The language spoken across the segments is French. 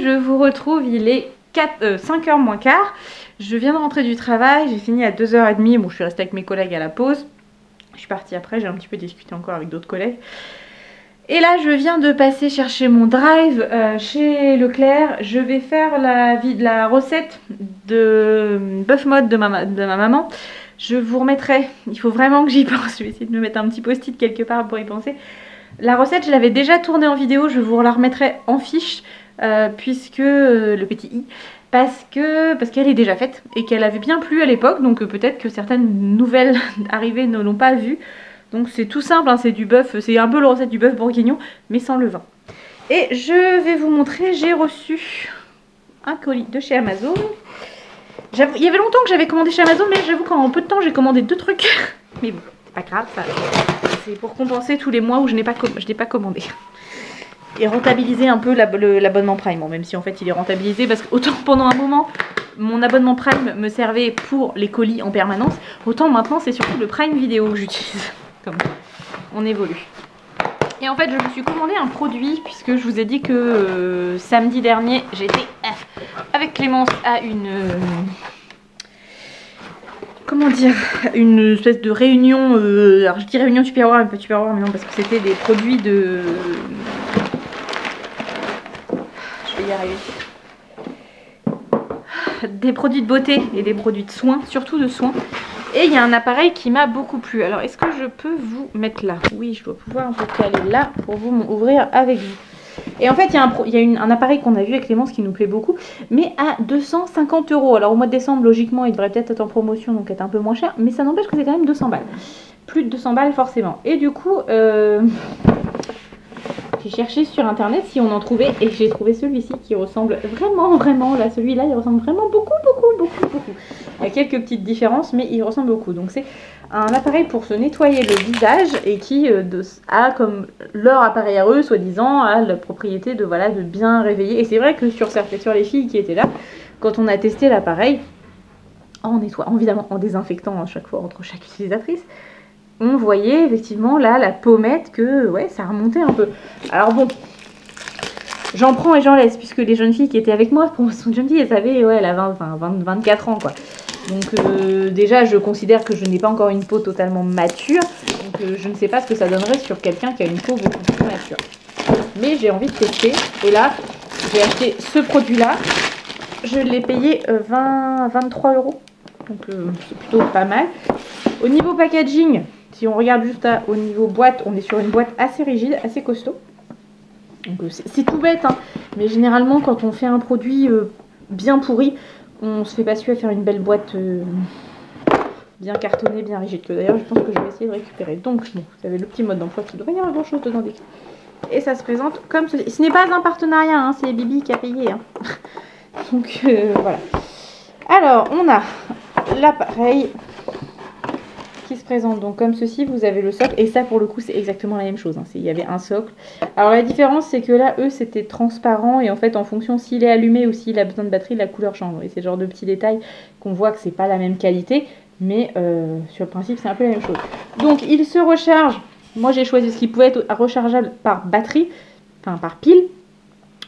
je vous retrouve, il est 5h moins quart. Je viens de rentrer du travail, j'ai fini à 2h30. Bon, je suis restée avec mes collègues à la pause. Je suis partie après, j'ai un petit peu discuté encore avec d'autres collègues. Et là, je viens de passer chercher mon drive chez Leclerc. Je vais faire la recette de bœuf mode de ma maman. Je vous remettrai, il faut vraiment que j'y pense. Je vais essayer de me mettre un petit post-it quelque part pour y penser. La recette, je l'avais déjà tournée en vidéo, je vous la remettrai en fiche, puisque le petit i, parce qu'elle est déjà faite et qu'elle avait bien plu à l'époque, donc peut-être que certaines nouvelles arrivées ne l'ont pas vue. Donc c'est tout simple, hein, c'est du bœuf, c'est un peu la recette du bœuf bourguignon, mais sans levain. Et je vais vous montrer, j'ai reçu un colis de chez Amazon. Il y avait longtemps que j'avais commandé chez Amazon, mais j'avoue qu'en peu de temps j'ai commandé 2 trucs. Mais bon, c'est pas grave, ça. C'est pour compenser tous les mois où je n'ai pas commandé. Et rentabiliser un peu l'abonnement Prime, même si en fait il est rentabilisé parce que autant pendant un moment mon abonnement Prime me servait pour les colis en permanence, autant maintenant c'est surtout le Prime vidéo que j'utilise. Comme on évolue. Et en fait je me suis commandé un produit puisque je vous ai dit que samedi dernier j'étais avec Clémence à une comment dire, une espèce de réunion, alors je dis réunion Tupperware mais pas Tupperware, mais non, parce que c'était des produits de, je vais y arriver, des produits de beauté et des produits de soins, surtout de soins. Et il y a un appareil qui m'a beaucoup plu. Alors est-ce que je peux vous mettre là? Oui, je dois pouvoir un peu caler là pour vous ouvrir avec vous. Et en fait, il y a un appareil qu'on a vu avec Clémence qui nous plaît beaucoup, mais à 250 €. Alors au mois de décembre, logiquement, il devrait peut-être être en promotion, donc être un peu moins cher, mais ça n'empêche que c'est quand même 200 balles. Plus de 200 balles forcément. Et du coup, j'ai cherché sur internet si on en trouvait, et j'ai trouvé celui-ci qui ressemble vraiment, là, celui-là, il ressemble vraiment beaucoup. Il y a quelques petites différences, mais il ressemble beaucoup. Donc c'est un appareil pour se nettoyer le visage et qui a comme leur appareil à eux, soi-disant, a la propriété de, voilà, de bien réveiller. Et c'est vrai que sur les filles qui étaient là, quand on a testé l'appareil, en nettoyant, évidemment en désinfectant à chaque fois entre chaque utilisatrice, on voyait effectivement là la pommette que ouais, ça remontait un peu. Alors bon, j'en prends et j'en laisse, puisque les jeunes filles qui étaient avec moi, pour son jeune fille, elles avaient, ouais, elle a 24 ans quoi. Donc déjà je considère que je n'ai pas encore une peau totalement mature, donc je ne sais pas ce que ça donnerait sur quelqu'un qui a une peau beaucoup plus mature. Mais j'ai envie de tester, et là j'ai acheté ce produit là, je l'ai payé 23 €, donc c'est plutôt pas mal. Au niveau packaging, si on regarde juste au niveau boîte, on est sur une boîte assez rigide, assez costaud. C'est tout bête, hein, mais généralement quand on fait un produit bien pourri, on se fait pas suer à faire une belle boîte bien cartonnée, bien rigide, que d'ailleurs je pense que je vais essayer de récupérer. Donc bon, vous avez le petit mode d'emploi qui devrait y avoir grand chose dedans. Et ça se présente comme ceci. Ce n'est pas un partenariat, hein, c'est Bibi qui a payé. Hein. Donc voilà. Alors on a l'appareil qui se présente donc comme ceci. Vous avez le socle, et ça pour le coup c'est exactement la même chose, hein. Il y avait un socle. Alors la différence c'est que là eux c'était transparent, et en fait en fonction s'il est allumé ou s'il a besoin de batterie, la couleur change. Et c'est le genre de petits détails qu'on voit que c'est pas la même qualité, mais sur le principe c'est un peu la même chose. Donc il se recharge, moi j'ai choisi ce qui pouvait être rechargeable par batterie, enfin par pile,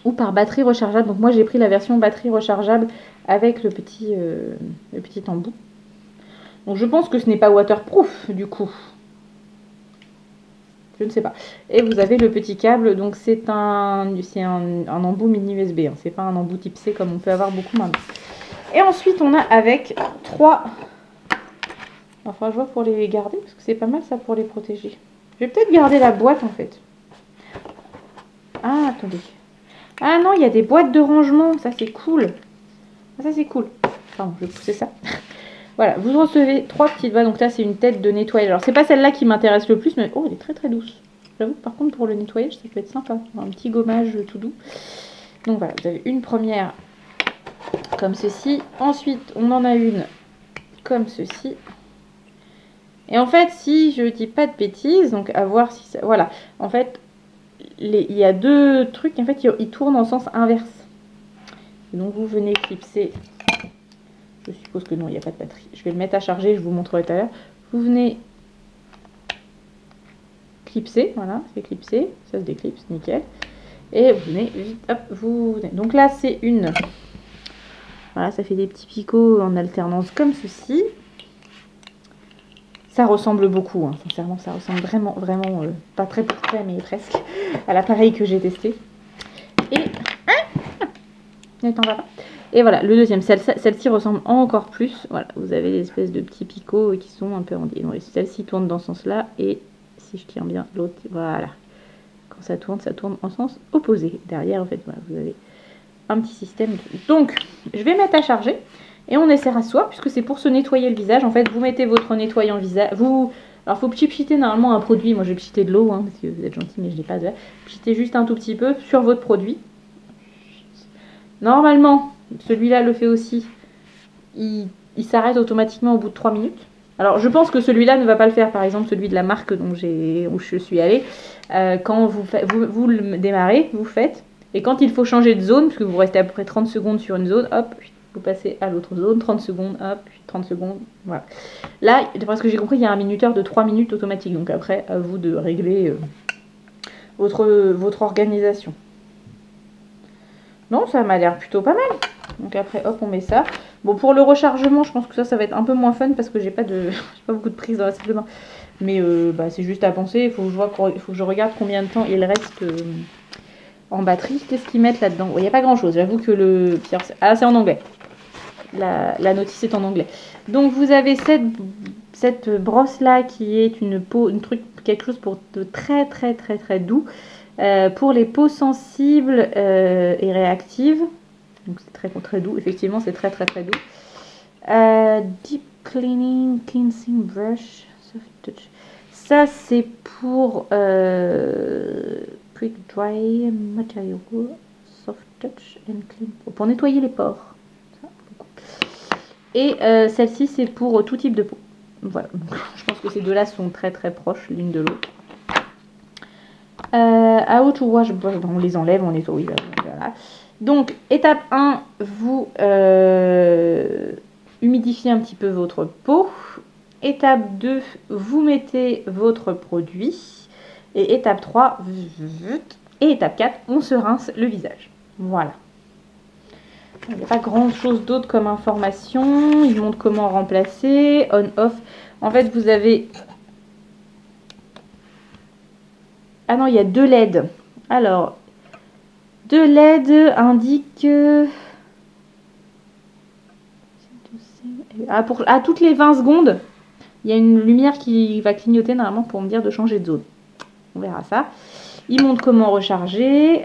ou par batterie rechargeable. Donc moi j'ai pris la version batterie rechargeable avec le petit embout. Donc je pense que ce n'est pas waterproof du coup. Je ne sais pas. Et vous avez le petit câble, donc c'est un embout mini USB, hein. C'est pas un embout type C comme on peut avoir beaucoup maintenant. Et ensuite on a avec 3... Enfin je vois pour les garder, parce que c'est pas mal ça pour les protéger. Je vais peut-être garder la boîte en fait. Ah attendez. Ah non, il y a des boîtes de rangement, ça c'est cool. Ah, ça c'est cool. Pardon, je vais pousser ça. Voilà, vous recevez 3 petites boîtes. Donc là, c'est une tête de nettoyage. Alors, c'est pas celle-là qui m'intéresse le plus, mais oh, elle est très douce. J'avoue que par contre, pour le nettoyage, ça peut être sympa. Un petit gommage tout doux. Donc voilà, vous avez une première comme ceci. Ensuite, on en a une comme ceci. Et en fait, si je dis pas de bêtises, donc à voir si ça... Voilà, en fait, il y a 2 trucs. En fait, ils tournent en sens inverse. Et donc, vous venez clipser... Je suppose que non, il n'y a pas de batterie. Je vais le mettre à charger, je vous montrerai tout à l'heure. Vous venez clipser, voilà, c'est clipsé, ça se déclipse, nickel. Et vous venez vite, hop, vous venez. Donc là, c'est une... Voilà, ça fait des petits picots en alternance comme ceci. Ça ressemble beaucoup, hein, sincèrement, ça ressemble vraiment, pas très près, mais presque, à l'appareil que j'ai testé. Et... Et voilà, le deuxième, celle-ci ressemble encore plus. Voilà, vous avez des espèces de petits picots qui sont un peu en diagonale. Celle-ci tourne dans ce sens-là, et si je tiens bien l'autre, voilà. Quand ça tourne en sens opposé. Derrière, en fait, voilà, vous avez un petit système. Donc, je vais mettre à charger. Et on essaiera ce soir, puisque c'est pour se nettoyer le visage. En fait, vous mettez votre nettoyant visage. Alors, il faut pchiter normalement un produit. Moi, je vais pchiter de l'eau, hein, parce que vous êtes gentil, mais je n'ai pas de... Pchiter juste un tout petit peu sur votre produit. Normalement, celui-là le fait aussi. Il s'arrête automatiquement au bout de 3 minutes. Alors, je pense que celui-là ne va pas le faire. Par exemple, celui de la marque où je suis allée. Quand vous le démarrez, vous faites. Et quand il faut changer de zone, parce que vous restez à peu près 30 secondes sur une zone, hop, vous passez à l'autre zone, 30 secondes, hop, 30 secondes, voilà. Là, d'après ce que j'ai compris, il y a un minuteur de 3 minutes automatique. Donc après, à vous de régler votre organisation. Non, ça m'a l'air plutôt pas mal. Donc après, hop, on met ça. Bon, pour le rechargement, je pense que ça va être un peu moins fun parce que j'ai pas beaucoup de prise dans la salle de bain. Mais c'est juste à penser. Il faut que je regarde combien de temps il reste en batterie. Qu'est-ce qu'ils mettent là-dedans? Il n'y a pas grand-chose. J'avoue que le pire... Ah, c'est en anglais. La notice est en anglais. Donc vous avez cette brosse là qui est quelque chose pour de très doux pour les peaux sensibles et réactives. Donc c'est très doux, effectivement c'est très doux. Deep cleansing brush, soft touch. Ça c'est pour quick dry material, soft touch and clean, pour nettoyer les pores. Et celle-ci, c'est pour tout type de peau. Voilà, donc, je pense que ces deux-là sont très proches l'une de l'autre. How to wash brush, on les enlève, on les nettoie. Voilà. Donc, étape 1, vous humidifiez un petit peu votre peau. Étape 2, vous mettez votre produit. Et étape 3, et étape 4, on se rince le visage. Voilà. Il n'y a pas grand chose d'autre comme information. Il montre comment remplacer, on, off. En fait, vous avez... Ah non, il y a 2 LED. Alors, 2 LED indiquent... À toutes les 20 secondes, il y a une lumière qui va clignoter normalement pour me dire de changer de zone. On verra ça. Il montre comment recharger.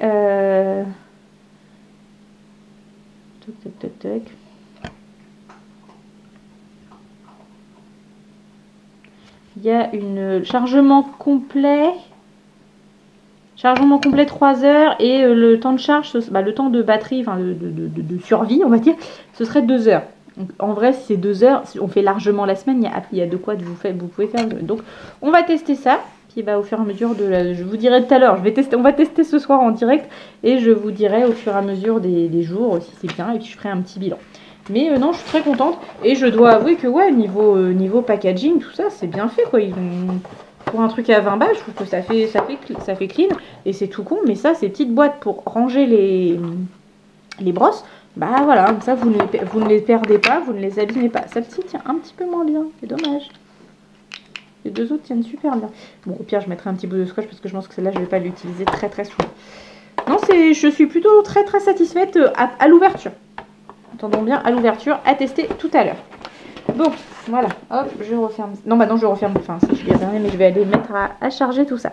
Tac. Il y a une chargement complet 3 heures et le temps de charge, le temps de batterie, enfin de survie on va dire, ce serait 2 heures. Donc, en vrai si c'est 2 heures, on fait largement la semaine, il y a de quoi vous pouvez faire. Donc on va tester ça. Puis au fur et à mesure je vous dirai tout à l'heure, on va tester ce soir en direct et je vous dirai au fur et à mesure des jours si c'est bien et puis je ferai un petit bilan. Mais non, je suis très contente et je dois avouer que ouais, niveau packaging, tout ça, c'est bien fait quoi. Pour un truc à 20 balles, je trouve que ça fait clean et c'est tout con, mais ça, ces petites boîtes pour ranger les brosses, bah voilà, comme ça vous ne les perdez pas, vous ne les abîmez pas. Celle-ci tient un petit peu moins bien, c'est dommage. Les deux autres tiennent super bien. Bon, au pire, je mettrai un petit bout de scotch parce que je pense que celle-là, je ne vais pas l'utiliser très souvent. Non, je suis plutôt très satisfaite à l'ouverture. Entendons bien, à l'ouverture, à tester tout à l'heure. Bon, voilà, hop, je referme. Non, bah non, je referme. Enfin, si je vais refermer, mais je vais aller mettre à charger tout ça.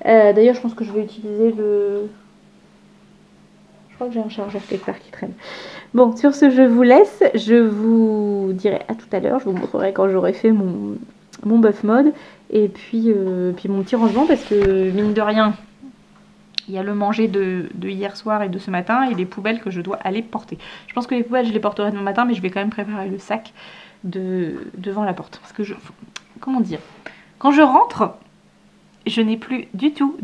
D'ailleurs, je pense que je vais utiliser le... Je crois que j'ai un chargeur quelque part qui traîne. Bon, sur ce, je vous laisse. Je vous dirai à tout à l'heure. Je vous montrerai quand j'aurai fait mon buff mode et puis mon petit rangement parce que mine de rien il y a le manger de hier soir et de ce matin et les poubelles que je dois aller porter. Je pense que les poubelles je les porterai demain matin, mais je vais quand même préparer le sac devant la porte parce que comment dire, quand je rentre je n'ai plus du tout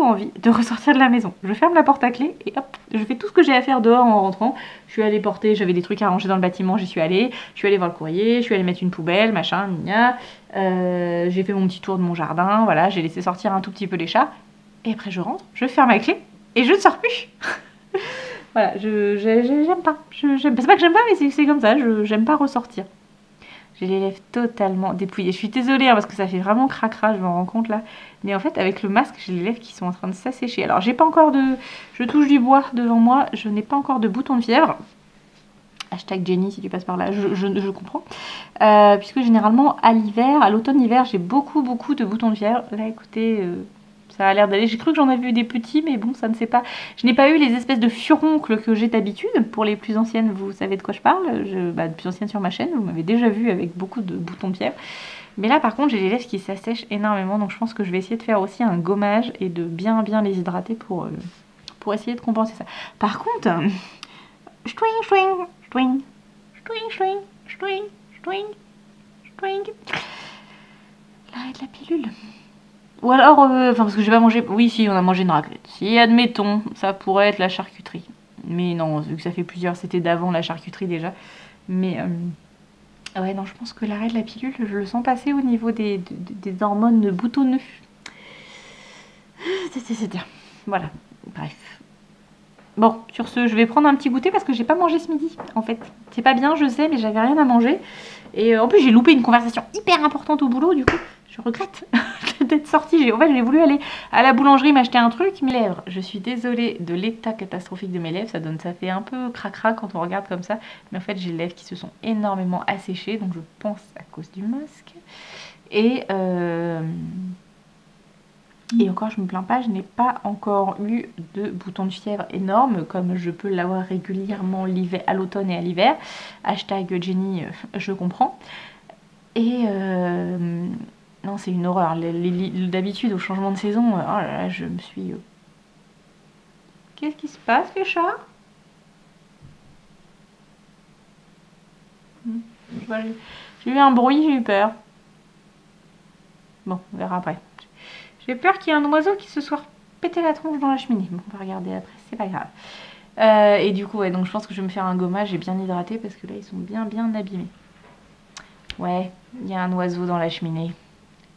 envie de ressortir de la maison. Je ferme la porte à clé et hop, je fais tout ce que j'ai à faire dehors en rentrant. Je suis allée porter, j'avais des trucs à ranger dans le bâtiment, j'y suis allée. Je suis allée voir le courrier, je suis allée mettre une poubelle, machin, gna. J'ai fait mon petit tour de mon jardin, voilà, j'ai laissé sortir un tout petit peu les chats. Et après je rentre, je ferme la clé et je ne sors plus. Voilà, j'aime pas. C'est pas que j'aime pas, mais c'est comme ça, j'aime pas ressortir. J'ai les lèvres totalement dépouillées. Je suis désolée hein, parce que ça fait vraiment cracra, je me rends compte là. Mais en fait, avec le masque, j'ai les lèvres qui sont en train de s'assécher. Alors, j'ai pas encore de... Je touche du bois devant moi, je n'ai pas encore de boutons de fièvre. Hashtag Jenny si tu passes par là, je comprends. Puisque généralement, à l'hiver, à l'automne-hiver, j'ai beaucoup de boutons de fièvre. Là, écoutez... ça a l'air d'aller. J'ai cru que j'en avais eu des petits, mais bon, ça ne sait pas. Je n'ai pas eu les espèces de furoncles que j'ai d'habitude. Pour les plus anciennes, vous savez de quoi je parle. De plus anciennes sur ma chaîne, vous m'avez déjà vu avec beaucoup de boutons de fièvre. Mais là, par contre, j'ai les lèvres qui s'assèchent énormément. Donc, je pense que je vais essayer de faire aussi un gommage et de bien les hydrater pour essayer de compenser ça. Par contre, l'arrêt de la pilule. Ou alors, enfin parce que j'ai pas mangé, oui si on a mangé une raclette, si admettons, ça pourrait être la charcuterie. Mais non, vu que ça fait plusieurs, c'était d'avant la charcuterie déjà. Mais ouais non, je pense que l'arrêt de la pilule, je le sens passer au niveau des hormones boutonneux. Voilà, bref. Bon, sur ce, je vais prendre un petit goûter parce que j'ai pas mangé ce midi en fait. C'est pas bien, je sais, mais j'avais rien à manger. Et en plus j'ai loupé une conversation hyper importante au boulot, du coup je regrette d'être sortie. En fait j'ai voulu aller à la boulangerie m'acheter un truc. Mes lèvres, je suis désolée de l'état catastrophique de mes lèvres, ça fait un peu cracra quand on regarde comme ça. Mais en fait j'ai les lèvres qui se sont énormément asséchées, donc je pense à cause du masque. Et encore, je me plains pas, je n'ai pas encore eu de boutons de fièvre énormes comme je peux l'avoir régulièrement à l'automne et à l'hiver. Hashtag Jenny, je comprends. Et non, c'est une horreur. D'habitude, au changement de saison, oh là là, je me suis... Qu'est-ce qui se passe, les chats? J'ai eu un bruit, j'ai eu peur. Bon, on verra après. J'ai peur qu'il y ait un oiseau qui se soit pété la tronche dans la cheminée. Bon, on va regarder après, c'est pas grave. Et du coup, ouais, donc je pense que je vais me faire un gommage et bien hydrater parce que là, ils sont bien abîmés. Ouais, il y a un oiseau dans la cheminée.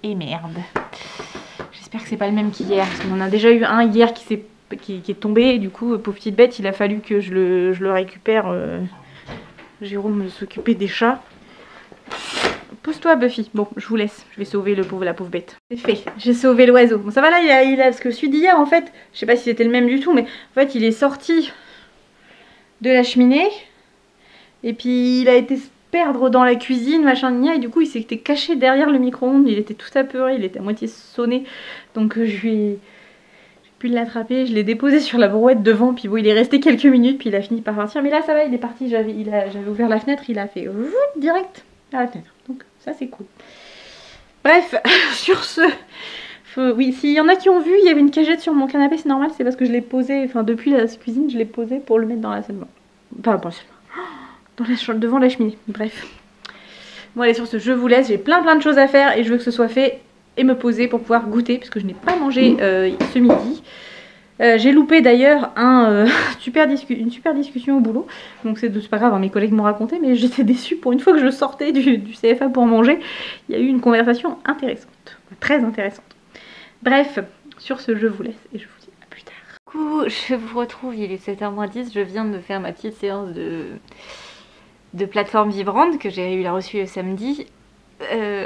Et merde. J'espère que c'est pas le même qu'hier. Parce qu'on en a déjà eu un hier qui est tombé. Et du coup, pauvre petite bête, il a fallu que je le récupère. Jérôme s'occupait des chats. Pose-toi Buffy. Bon, je vous laisse. Je vais sauver la pauvre bête. C'est fait. J'ai sauvé l'oiseau. Bon, ça va là, parce que celui d'hier, en fait, je sais pas si c'était le même du tout, mais en fait, il est sorti de la cheminée. Et puis, il a été se perdre dans la cuisine, machin, et du coup, il s'était caché derrière le micro-ondes. Il était tout apeuré, il était à moitié sonné. Donc, j'ai pu l'attraper. Je l'ai déposé sur la brouette devant. Puis bon, il est resté quelques minutes, puis il a fini par partir. Mais là, ça va, il est parti. J'avais ouvert la fenêtre, il a fait direct à la fenêtre. Donc, ça, c'est cool. Bref, sur ce, oui, s'il y en a qui ont vu, il y avait une cagette sur mon canapé, c'est normal, c'est parce que je l'ai posé, enfin depuis la cuisine, je l'ai posé pour le mettre dans la salle de bain. Enfin, pas devant la cheminée, bref. Bon allez, sur ce, je vous laisse, j'ai plein de choses à faire et je veux que ce soit fait et me poser pour pouvoir goûter, puisque je n'ai pas mangé ce midi. J'ai loupé d'ailleurs une super discussion au boulot, donc c'est pas grave, hein, mes collègues m'ont raconté, mais j'étais déçue pour une fois que je sortais du CFA pour manger, il y a eu une conversation intéressante, très intéressante. Bref, sur ce, je vous laisse et je vous dis à plus tard. Du coup, je vous retrouve, il est 7h-10, je viens de faire ma petite séance de plateforme vibrante que j'ai eu la reçue le samedi.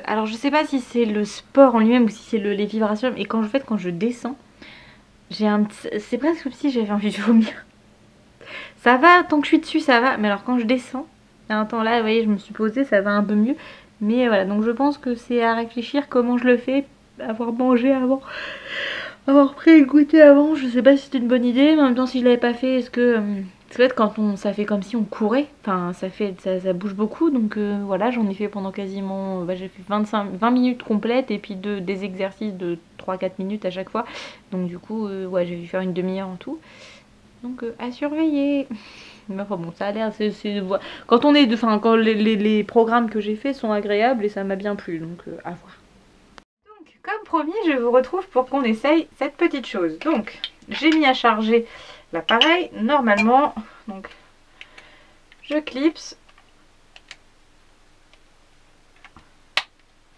Alors je sais pas si c'est le sport en lui-même ou si c'est les vibrations, et quand je descends, c'est presque comme si j'avais envie de vomir. Ça va, tant que je suis dessus, ça va. Mais alors quand je descends, il y a un temps là, vous voyez, je me suis posée, ça va un peu mieux. Mais voilà, donc je pense que c'est à réfléchir comment je le fais. Avoir mangé avant, avoir pris le goûter avant, je sais pas si c'est une bonne idée. Mais en même temps, si je l'avais pas fait, est-ce que... Parce qu'en fait, quand ça fait comme si on courait, enfin ça bouge beaucoup. Donc voilà, j'en ai fait pendant quasiment... j'ai fait 20 minutes complètes et puis des exercices de 3-4 minutes à chaque fois. Donc du coup, ouais, j'ai dû faire une demi-heure en tout. Donc à surveiller. Mais enfin bon, ça a l'air... Quand on est... Enfin, quand les programmes que j'ai fait sont agréables et ça m'a bien plu. Donc à voir. Donc, comme promis, je vous retrouve pour qu'on essaye cette petite chose. Donc, j'ai mis à charger l'appareil. Normalement, donc, je clipse.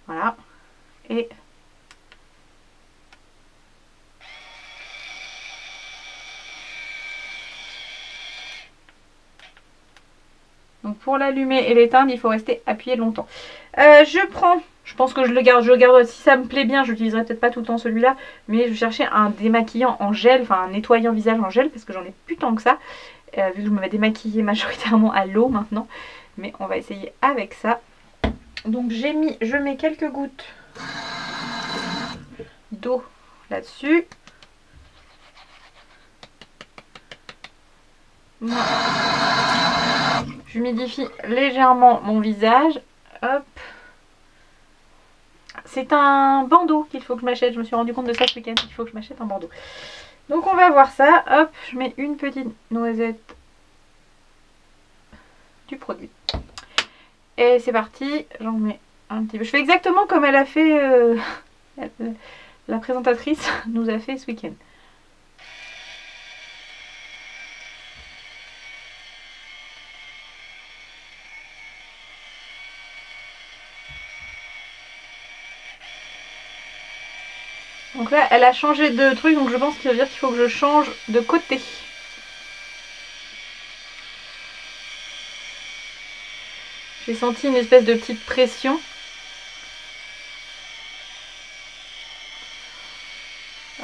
Voilà. Et... pour l'allumer et l'éteindre, il faut rester appuyé longtemps. Je pense que je le garde, si ça me plaît bien, je n'utiliserai peut-être pas tout le temps celui-là, mais je cherchais un démaquillant en gel, enfin un nettoyant visage en gel, parce que j'en ai plus tant que ça, vu que je me démaquiller majoritairement à l'eau maintenant, mais on va essayer avec ça. Donc je mets quelques gouttes d'eau là-dessus. J'humidifie légèrement mon visage. Hop. C'est un bandeau qu'il faut que je m'achète. Je me suis rendu compte de ça ce week-end. Il faut que je m'achète un bandeau. Donc on va voir ça. Hop, je mets une petite noisette du produit. Et c'est parti. J'en mets un petit peu. Je fais exactement comme elle a fait... la présentatrice nous a fait ce week-end. Donc là, elle a changé de truc, donc je pense qu'il veut dire qu'il faut que je change de côté. J'ai senti une espèce de petite pression.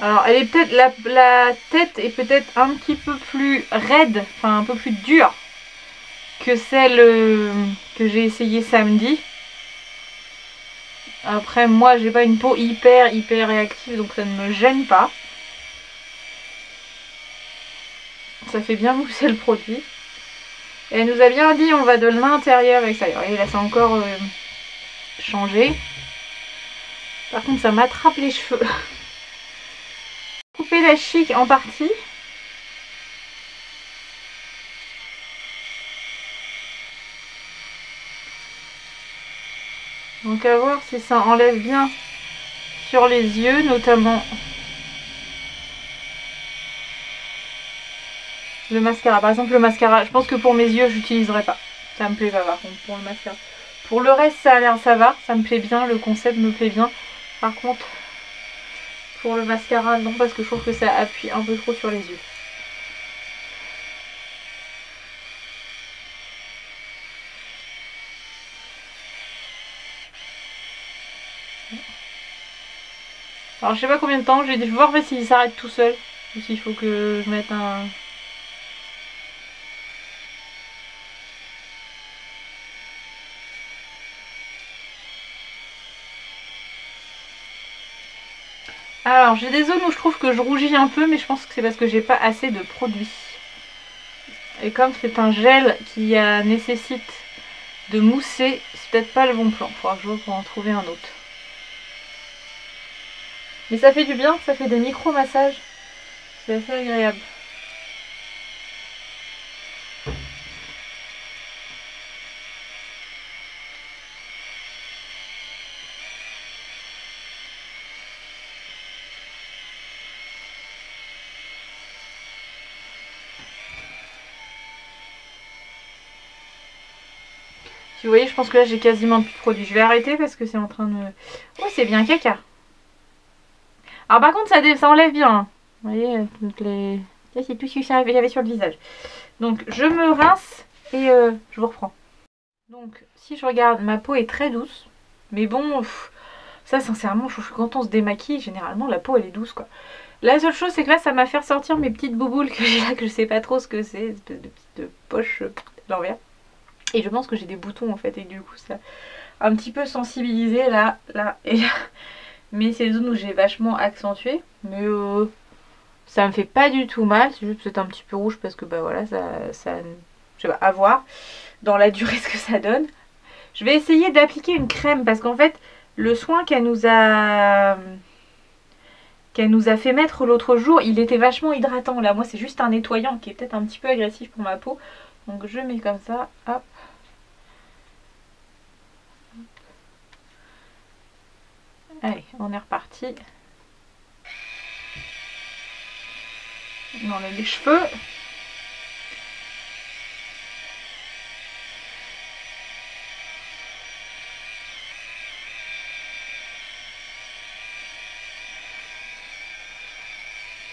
Alors, elle est peut-être la tête est peut-être un petit peu plus raide, enfin un peu plus dure que celle que j'ai essayé samedi. Après, moi, j'ai pas une peau hyper réactive, donc ça ne me gêne pas. Ça fait bien mousser le produit. Et elle nous a bien dit, on va de l'intérieur à l'extérieur. Et là, ça a encore changé. Par contre, ça m'attrape les cheveux. Couper la chic en partie. Donc à voir si ça enlève bien sur les yeux, notamment le mascara. Par exemple, le mascara, je pense que pour mes yeux, je n'utiliserai pas. Ça me plaît pas par contre pour le mascara. Pour le reste, ça a l'air, ça va. Ça me plaît bien, le concept me plaît bien. Par contre, pour le mascara, non, parce que je trouve que ça appuie un peu trop sur les yeux. Alors je sais pas combien de temps, je vais voir s'il s'arrête tout seul. Ou s'il faut que je mette un... Alors j'ai des zones où je trouve que je rougis un peu, mais je pense que c'est parce que j'ai pas assez de produit. Et comme c'est un gel qui nécessite de mousser, c'est peut-être pas le bon plan. Il faudra que je vois pour en trouver un autre. Mais ça fait du bien, ça fait des micro-massages. C'est assez agréable. Vous voyez, je pense que là j'ai quasiment plus de produit. Je vais arrêter parce que c'est en train de... Oh, c'est bien caca. Alors par contre, ça enlève bien. Hein. Vous voyez, toutes les... Là, c'est tout ce que j'avais sur le visage. Donc, je me rince et je vous reprends. Donc, si je regarde, ma peau est très douce. Mais bon, ça, sincèrement, je trouve que quand on se démaquille, généralement, la peau, elle est douce, quoi. La seule chose, c'est que là, ça m'a fait ressortir mes petites bouboules que j'ai là, que je sais pas trop ce que c'est. Une espèce de petite poche à l'envers. Et je pense que j'ai des boutons, en fait. Et du coup, ça a un petit peu sensibilisé, là, là et là. Mais c'est les zones où j'ai vachement accentué. Mais ça me fait pas du tout mal. C'est juste peut-être un petit peu rouge parce que, bah voilà, ça je sais pas, à voir dans la durée ce que ça donne. Je vais essayer d'appliquer une crème parce qu'en fait, le soin qu'elle nous a fait mettre l'autre jour, il était vachement hydratant. Là, moi, c'est juste un nettoyant qui est peut-être un petit peu agressif pour ma peau. Donc, je mets comme ça. Hop. Allez, on est reparti. On enlève les cheveux.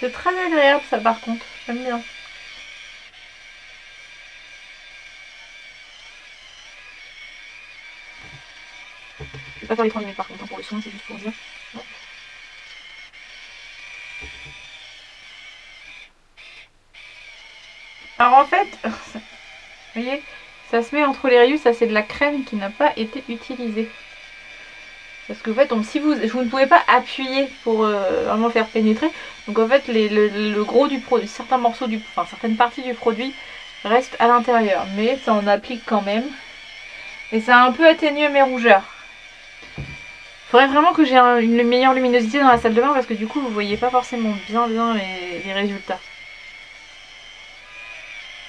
C'est très agréable ça par contre, j'aime bien. vais pas faire les 30 minutes par contre, hein, pour le soin, c'est juste pour dire. Hop. Alors en fait, vous voyez, ça se met entre les rayures, ça c'est de la crème qui n'a pas été utilisée. Parce que en fait, donc, si vous ne pouvez pas appuyer pour vraiment faire pénétrer. Donc en fait, le gros du produit, certains morceaux enfin certaines parties du produit restent à l'intérieur. Mais ça en applique quand même. Et ça a un peu atténué mes rougeurs. Faudrait vraiment que j'ai une meilleure luminosité dans la salle de bain parce que du coup vous voyez pas forcément bien les résultats.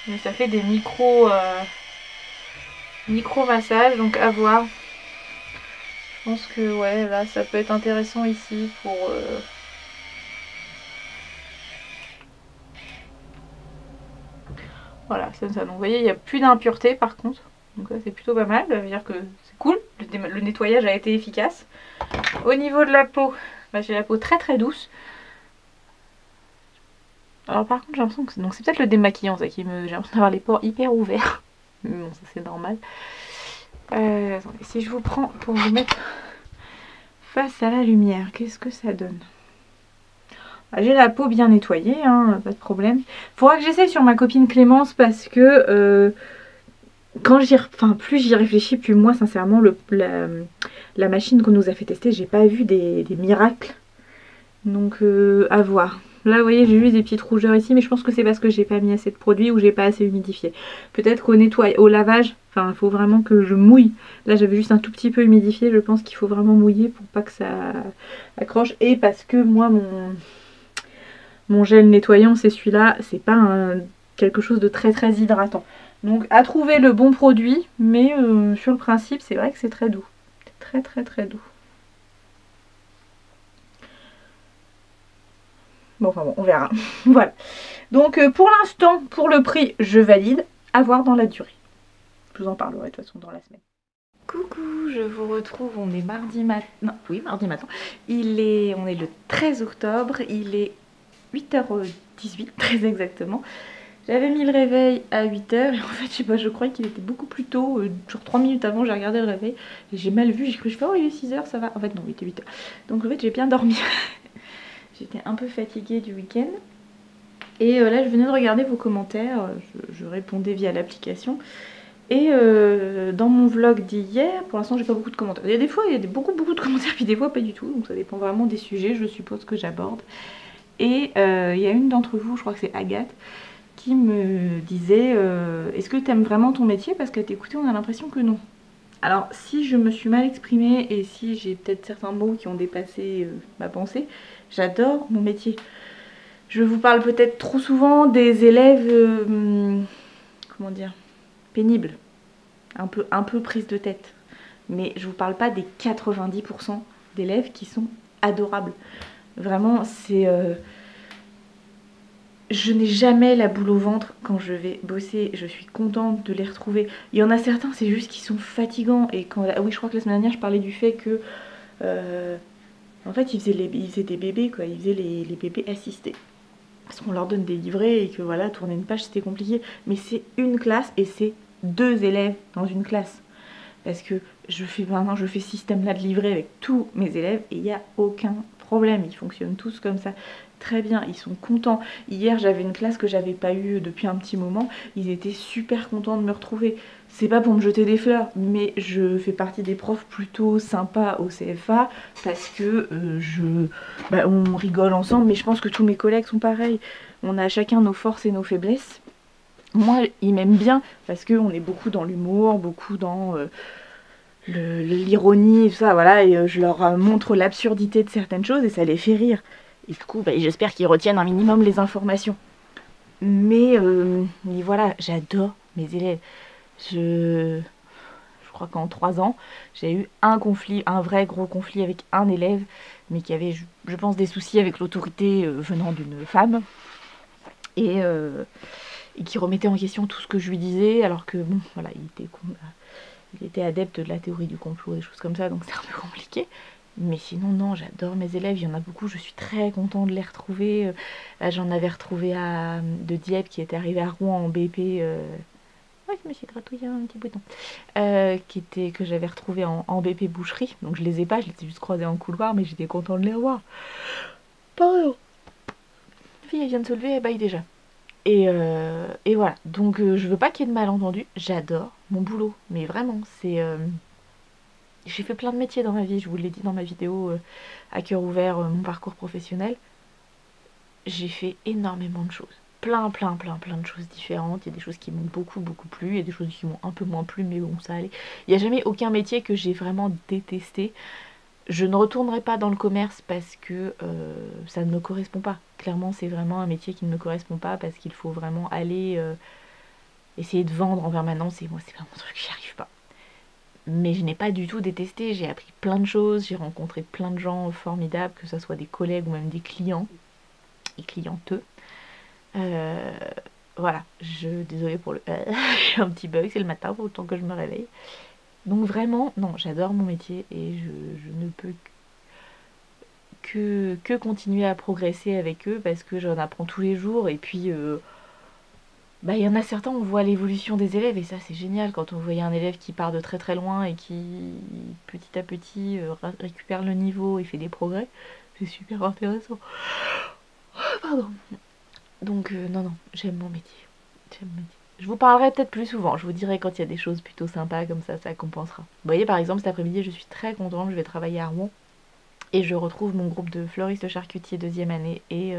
Mais ça fait des micro massages, donc à voir. Je pense que ouais, là ça peut être intéressant ici pour voilà, c'est ça. Donc vous voyez, il n'y a plus d'impureté par contre. Donc ça c'est plutôt pas mal, ça veut dire que c'est cool, le nettoyage a été efficace. Au niveau de la peau, bah, j'ai la peau très très douce. Alors par contre j'ai l'impression que c'est peut-être le démaquillant ça qui me... J'ai l'impression d'avoir les pores hyper ouverts. Mais bon ça c'est normal. Attendez, si je vous prends pour vous mettre face à la lumière, qu'est-ce que ça donne? J'ai la peau bien nettoyée, hein, pas de problème. Faudra que j'essaie sur ma copine Clémence parce que quand plus j'y réfléchis, plus moi sincèrement la machine qu'on nous a fait tester, j'ai pas vu des miracles. Donc à voir. Là vous voyez j'ai juste des petites rougeurs ici, mais je pense que c'est parce que j'ai pas mis assez de produit ou j'ai pas assez humidifié. Peut-être au lavage, enfin il faut vraiment que je mouille. Là j'avais juste un tout petit peu humidifié, je pense qu'il faut vraiment mouiller pour pas que ça accroche. Et parce que moi mon gel nettoyant c'est celui-là, c'est pas quelque chose de très très hydratant. Donc à trouver le bon produit, mais sur le principe c'est vrai que c'est très doux. Très très très doux. Bon, enfin bon, on verra. Voilà. Donc pour l'instant, pour le prix, je valide. À voir dans la durée. Je vous en parlerai de toute façon dans la semaine. Coucou, je vous retrouve. On est mardi matin. Non, oui, mardi matin. On est le 13 octobre. Il est 8h18, très exactement. J'avais mis le réveil à 8h et en fait, je sais pas, je croyais qu'il était beaucoup plus tôt. Genre 3 minutes avant, j'ai regardé le réveil et j'ai mal vu. J'ai cru, oh, il est 6h, ça va. En fait, non, il était 8h. Donc en fait, j'ai bien dormi. J'étais un peu fatiguée du week-end. Et là, je venais de regarder vos commentaires. Je répondais via l'application. Et dans mon vlog d'hier, pour l'instant, j'ai pas beaucoup de commentaires. Il y a des fois, il y a beaucoup de commentaires, puis des fois, pas du tout. Donc ça dépend vraiment des sujets, je suppose, que j'aborde. Et il y a une d'entre vous, je crois que c'est Agathe, qui me disait est-ce que tu aimes vraiment ton métier? Parce qu'à t'écouter, on a l'impression que non. Alors, si je me suis mal exprimée et si j'ai peut-être certains mots qui ont dépassé ma pensée, j'adore mon métier. Je vous parle peut-être trop souvent des élèves, comment dire, pénibles, un peu prises de tête. Mais je vous parle pas des 90% d'élèves qui sont adorables. Vraiment, c'est... je n'ai jamais la boule au ventre quand je vais bosser, je suis contente de les retrouver. Il y en a certains, c'est juste qu'ils sont fatigants. Et quand, oui, je crois que la semaine dernière, je parlais du fait que... en fait, ils faisaient des bébés, quoi. Ils faisaient les bébés assistés. Parce qu'on leur donne des livrets et que voilà, tourner une page c'était compliqué. Mais c'est une classe et c'est 2 élèves dans une classe. Parce que maintenant je fais ce système là de livret avec tous mes élèves et il n'y a aucun problème. Ils fonctionnent tous comme ça. Très bien, ils sont contents. Hier j'avais une classe que j'avais pas eue depuis un petit moment. Ils étaient super contents de me retrouver. C'est pas pour me jeter des fleurs, mais je fais partie des profs plutôt sympas au CFA parce que on rigole ensemble, mais je pense que tous mes collègues sont pareils. On a chacun nos forces et nos faiblesses. Moi, ils m'aiment bien parce qu'on est beaucoup dans l'humour, beaucoup dans l'ironie et tout ça, voilà, et je leur montre l'absurdité de certaines choses et ça les fait rire. Et du coup, j'espère qu'ils retiennent un minimum les informations. Mais voilà, j'adore mes élèves. Je crois qu'en 3 ans, j'ai eu un conflit, un vrai gros conflit avec un élève, mais qui avait, je pense, des soucis avec l'autorité venant d'une femme. Et qui remettait en question tout ce que je lui disais, alors que, bon, voilà, il était adepte de la théorie du complot, des choses comme ça, donc c'est un peu compliqué. Mais sinon, non, j'adore mes élèves, il y en a beaucoup, je suis très contente de les retrouver. Là, j'en avais retrouvé de Dieppe qui était arrivé à Rouen en BP. Ouais, je me suis gratouillé un petit bouton. Que j'avais retrouvé en BP boucherie. Donc je les ai pas, je les ai juste croisés en couloir, mais j'étais contente de les revoir. Pardon. La fille, elle vient de se lever, elle baille déjà. Et voilà. Donc je veux pas qu'il y ait de malentendus. J'adore mon boulot. Mais vraiment, j'ai fait plein de métiers dans ma vie. Je vous l'ai dit dans ma vidéo à cœur ouvert, mon parcours professionnel. J'ai fait énormément de choses. Plein de choses différentes. Il y a des choses qui m'ont beaucoup plu, il y a des choses qui m'ont un peu moins plu, mais bon, ça allait. Il n'y a jamais aucun métier que j'ai vraiment détesté. Je ne retournerai pas dans le commerce parce que ça ne me correspond pas. Clairement, c'est vraiment un métier qui ne me correspond pas parce qu'il faut vraiment aller essayer de vendre en permanence et moi, c'est pas mon truc, j'y arrive pas. Mais je n'ai pas du tout détesté, j'ai appris plein de choses, j'ai rencontré plein de gens formidables, que ce soit des collègues ou même des clients et clienteux. Voilà, désolée pour le j'ai un petit bug, c'est le matin, autant que je me réveille. Donc vraiment, non, j'adore mon métier et je ne peux que continuer à progresser avec eux parce que j'en apprends tous les jours et puis il y en a certains, on voit l'évolution des élèves et ça c'est génial quand on voit un élève qui part de très loin et qui petit à petit récupère le niveau et fait des progrès, c'est super intéressant. Pardon. Donc non, j'aime mon métier. Je vous parlerai peut-être plus souvent, je vous dirai quand il y a des choses plutôt sympas comme ça compensera. Vous voyez par exemple cet après-midi je suis très contente, je vais travailler à Rouen et je retrouve mon groupe de fleuristes charcutiers deuxième année et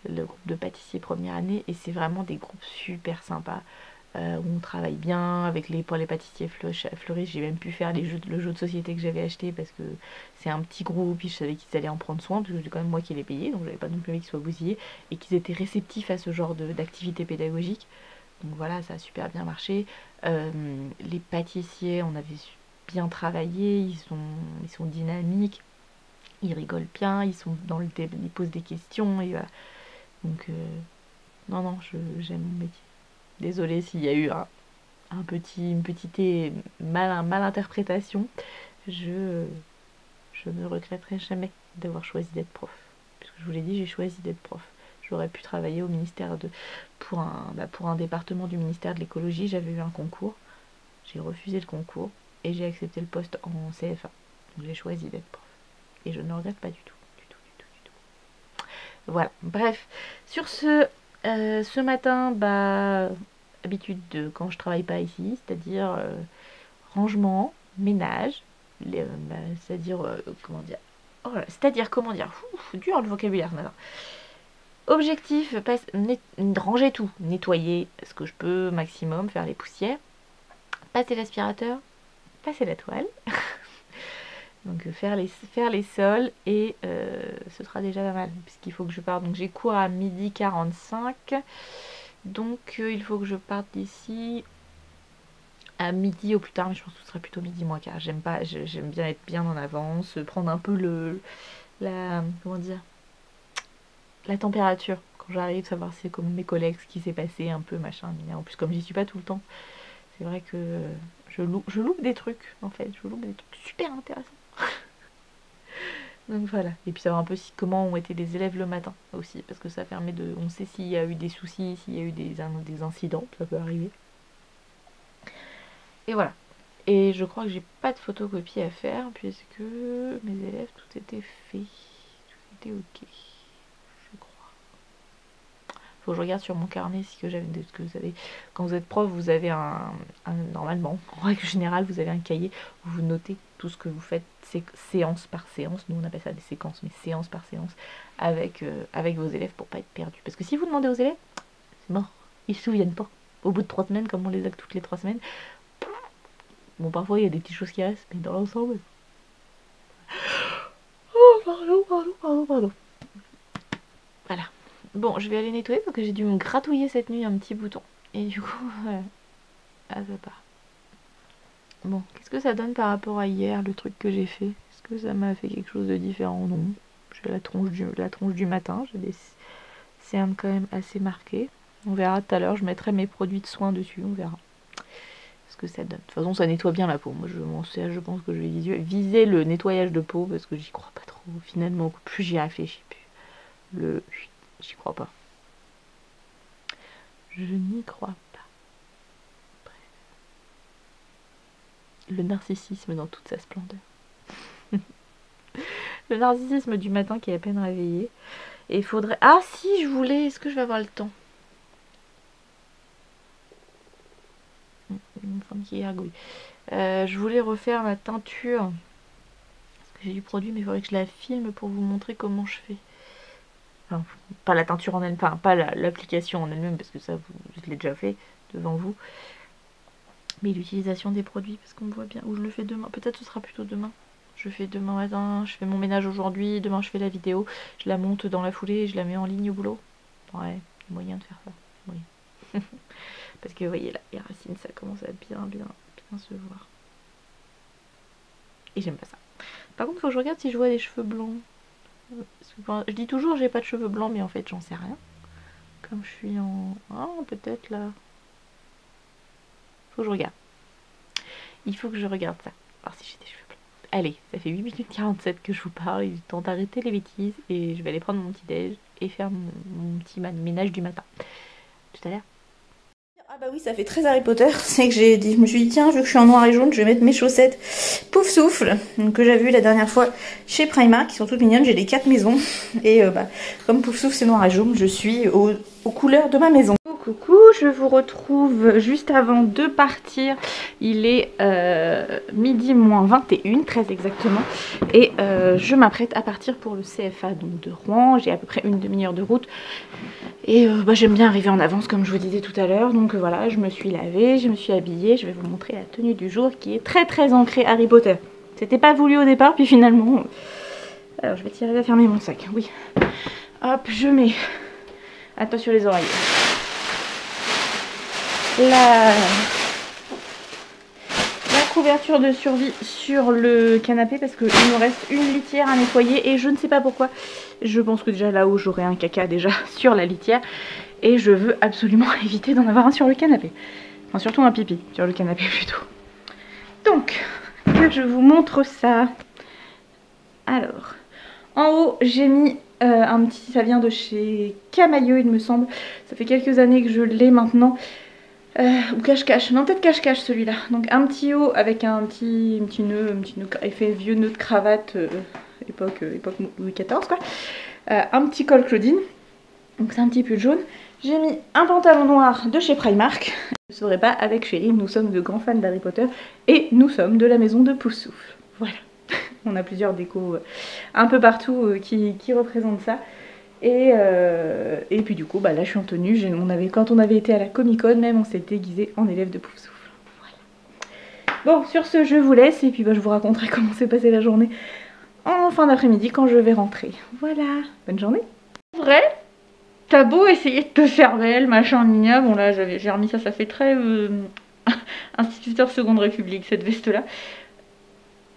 le groupe de pâtissiers première année et c'est vraiment des groupes super sympas où on travaille bien avec pour les pâtissiers fleuristes. J'ai même pu faire le jeu de société que j'avais acheté parce que c'est un petit groupe et je savais qu'ils allaient en prendre soin parce que c'est quand même moi qui les payais, donc j'avais pas non plus envie qu'ils soient bousillés et qu'ils étaient réceptifs à ce genre d'activité pédagogique. Donc voilà, ça a super bien marché. Les pâtissiers, on avait bien travaillé, ils sont dynamiques, ils rigolent bien, ils sont ils posent des questions et voilà. Donc non, j'aime mon métier. Désolée s'il y a eu une petite malinterprétation. Je ne regretterai jamais d'avoir choisi d'être prof. Parce que je vous l'ai dit, j'ai choisi d'être prof. J'aurais pu travailler au ministère pour un département du ministère de l'écologie. J'avais eu un concours. J'ai refusé le concours et j'ai accepté le poste en CFA. Donc j'ai choisi d'être prof. Et je ne regrette pas du tout. Du tout. Voilà. Bref. Sur ce matin, habitude de quand je travaille pas ici, c'est-à-dire rangement, ménage, c'est-à-dire comment dire, oh là, c'est-à-dire comment dire, dur le vocabulaire maintenant. Objectif, ranger tout, nettoyer ce que je peux maximum, faire les poussières, passer l'aspirateur, passer la toile, donc faire les sols et ce sera déjà pas mal puisqu'il faut que je parte. Donc j'ai cours à 12h45, donc il faut que je parte d'ici à midi au plus tard, mais je pense que ce sera plutôt midi moins quart. J'aime bien être bien en avance, prendre un peu comment dire, la température quand j'arrive, savoir c'est comme mes collègues, ce qui s'est passé un peu machin. Mais en plus comme j'y suis pas tout le temps, c'est vrai que je loupe des trucs en fait, je loupe des trucs super intéressants. Donc voilà, et puis savoir un peu comment ont été les élèves le matin aussi, parce que ça permet on sait s'il y a eu des soucis, s'il y a eu des incidents, ça peut arriver. Et voilà. Et je crois que j'ai pas de photocopie à faire puisque mes élèves tout était fait. Tout était ok. Je crois. Faut que je regarde sur mon carnet si que j'avais. Ce que vous savez, quand vous êtes prof, vous avez normalement, en règle générale, vous avez un cahier où vous notez tout ce que vous faites séance par séance. Nous on appelle ça des séquences, mais séance par séance avec vos élèves pour pas être perdu. Parce que si vous demandez aux élèves, c'est mort. Ils se souviennent pas. Au bout de 3 semaines, comme on les a toutes les 3 semaines. Bon, parfois il y a des petites choses qui restent, mais dans l'ensemble. Oh, pardon. Voilà. Bon, je vais aller nettoyer parce que j'ai dû me gratouiller cette nuit un petit bouton. Et du coup, ça part. Bon, qu'est-ce que ça donne par rapport à hier, le truc que j'ai fait? Est-ce que ça m'a fait quelque chose de différent? Non. J'ai la tronche du matin, j'ai des cernes quand même assez marquées. On verra tout à l'heure, je mettrai mes produits de soin dessus, on verra ce que ça donne. De toute façon, ça nettoie bien la peau. Moi, je pense que je vais viser le nettoyage de peau parce que j'y crois pas trop. Finalement, plus j'y réfléchis, plus j'y crois pas. Je n'y crois pas. Bref. Le narcissisme dans toute sa splendeur. Le narcissisme du matin qui est à peine réveillé. Et il faudrait... Ah si, je voulais... Est-ce que je vais avoir le temps? Une femme qui gargouille. Je voulais refaire ma teinture. Parce que j'ai du produit, mais il faudrait que je la filme pour vous montrer comment je fais. Enfin, pas la teinture en elle-même, enfin, pas l'application en elle-même, parce que ça, je l'ai déjà fait devant vous. Mais l'utilisation des produits, parce qu'on me voit bien. Ou je le fais demain. Peut-être ce sera plutôt demain. Je fais demain matin, je fais mon ménage aujourd'hui, demain je fais la vidéo, je la monte dans la foulée et je la mets en ligne au boulot. Ouais, il y a moyen de faire ça. Oui. Parce que vous voyez là, les racines, ça commence à bien se voir. Et j'aime pas ça. Par contre, il faut que je regarde si je vois des cheveux blancs. Je dis toujours j'ai pas de cheveux blancs, mais en fait j'en sais rien. Comme je suis en... Ah, peut-être là. Faut que je regarde. Il faut que je regarde ça. Voir si j'ai des cheveux blancs. Allez, ça fait 8 minutes 47 que je vous parle. Il est temps d'arrêter les bêtises. Et je vais aller prendre mon petit déj et faire mon petit ménage du matin. Tout à l'heure. Ah bah oui, ça fait très Harry Potter. C'est que je me suis dit tiens, vu que je suis en noir et jaune, je vais mettre mes chaussettes Pouf Souffle, que j'avais vu la dernière fois chez Primark, qui sont toutes mignonnes. J'ai les 4 maisons. Et comme Pouf Souffle c'est noir et jaune, je suis aux couleurs de ma maison. Coucou, je vous retrouve juste avant de partir. Il est midi moins 21, très exactement. Et je m'apprête à partir pour le CFA donc de Rouen. J'ai à peu près une demi-heure de route. Et j'aime bien arriver en avance comme je vous disais tout à l'heure. Donc voilà, je me suis lavée, je me suis habillée. Je vais vous montrer la tenue du jour qui est très ancrée Harry Potter. C'était pas voulu au départ, puis finalement... Alors je vais tirer à fermer mon sac, oui. Hop, je mets... Attention les oreilles. La couverture de survie sur le canapé parce qu'il me reste une litière à nettoyer et je ne sais pas pourquoi. Je pense que déjà là-haut j'aurai un caca déjà sur la litière et je veux absolument éviter d'en avoir un sur le canapé. Enfin surtout un pipi sur le canapé plutôt. Donc, que je vous montre ça. Alors, en haut j'ai mis un petit, ça vient de chez Camailleux il me semble. Ça fait quelques années que je l'ai maintenant. Ou cache-cache, non peut-être cache-cache celui-là. Donc un petit haut avec un petit nœud, effet vieux nœud de cravate, époque Louis XIV quoi. Un petit col Claudine, donc c'est un petit pull jaune. J'ai mis un pantalon noir de chez Primark. Je ne saurais pas, avec Chérie, nous sommes de grands fans d'Harry Potter et nous sommes de la maison de Pouf Souffle. Voilà, on a plusieurs décos un peu partout qui représentent ça. Et puis du coup là je suis en tenue, quand on avait été à la Comic Con même on s'est déguisé en élève de Pouf Souffle. Voilà. Bon sur ce je vous laisse et puis je vous raconterai comment s'est passée la journée en fin d'après-midi quand je vais rentrer. Voilà, bonne journée. En vrai, t'as beau essayer de te faire belle, machin nina, bon là j'ai remis ça fait très instituteur seconde république cette veste là.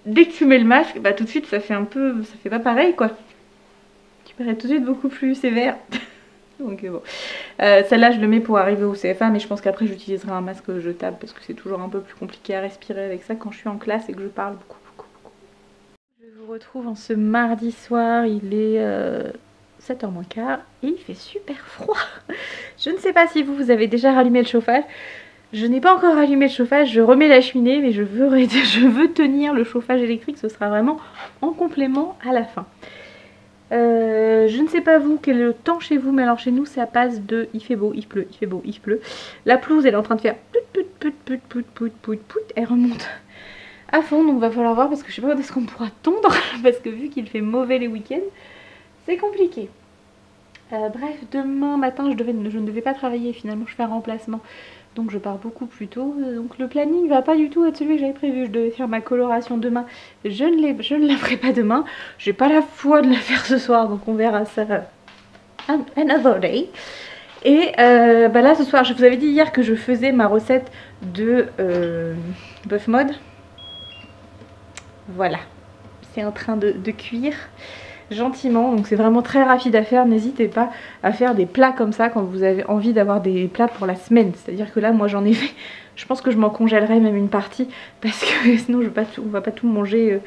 Dès que tu mets le masque, tout de suite ça fait pas pareil quoi. Tout de suite beaucoup plus sévère. Donc bon. Celle-là je le mets pour arriver au CFA, mais je pense qu'après j'utiliserai un masque jetable parce que c'est toujours un peu plus compliqué à respirer avec ça quand je suis en classe et que je parle beaucoup. Je vous retrouve en ce mardi soir, il est 7h moins quart et il fait super froid. Je ne sais pas si vous avez déjà rallumé le chauffage. Je n'ai pas encore allumé le chauffage, je remets la cheminée, mais je veux tenir le chauffage électrique, ce sera vraiment en complément à la fin. Je ne sais pas vous quel est le temps chez vous, mais alors chez nous ça passe de il fait beau, il pleut, il fait beau, il pleut. La pelouse elle est en train de faire pout, elle remonte à fond, donc va falloir voir parce que je sais pas où est-ce qu'on pourra tondre parce que vu qu'il fait mauvais les week-ends, c'est compliqué. Bref, demain matin je ne devais pas travailler, finalement je fais un remplacement. Donc je pars beaucoup plus tôt, donc le planning va pas du tout être celui que j'avais prévu. Je devais faire ma coloration demain, je ne la ferai pas demain. J'ai pas la foi de la faire ce soir, donc on verra ça another day. Et là ce soir, je vous avais dit hier que je faisais ma recette de bœuf mode. Voilà, c'est en train de cuire gentiment, donc c'est vraiment très rapide à faire. N'hésitez pas à faire des plats comme ça quand vous avez envie d'avoir des plats pour la semaine. C'est à dire que là moi j'en ai fait, je pense que je m'en congèlerai même une partie parce que sinon on va pas tout manger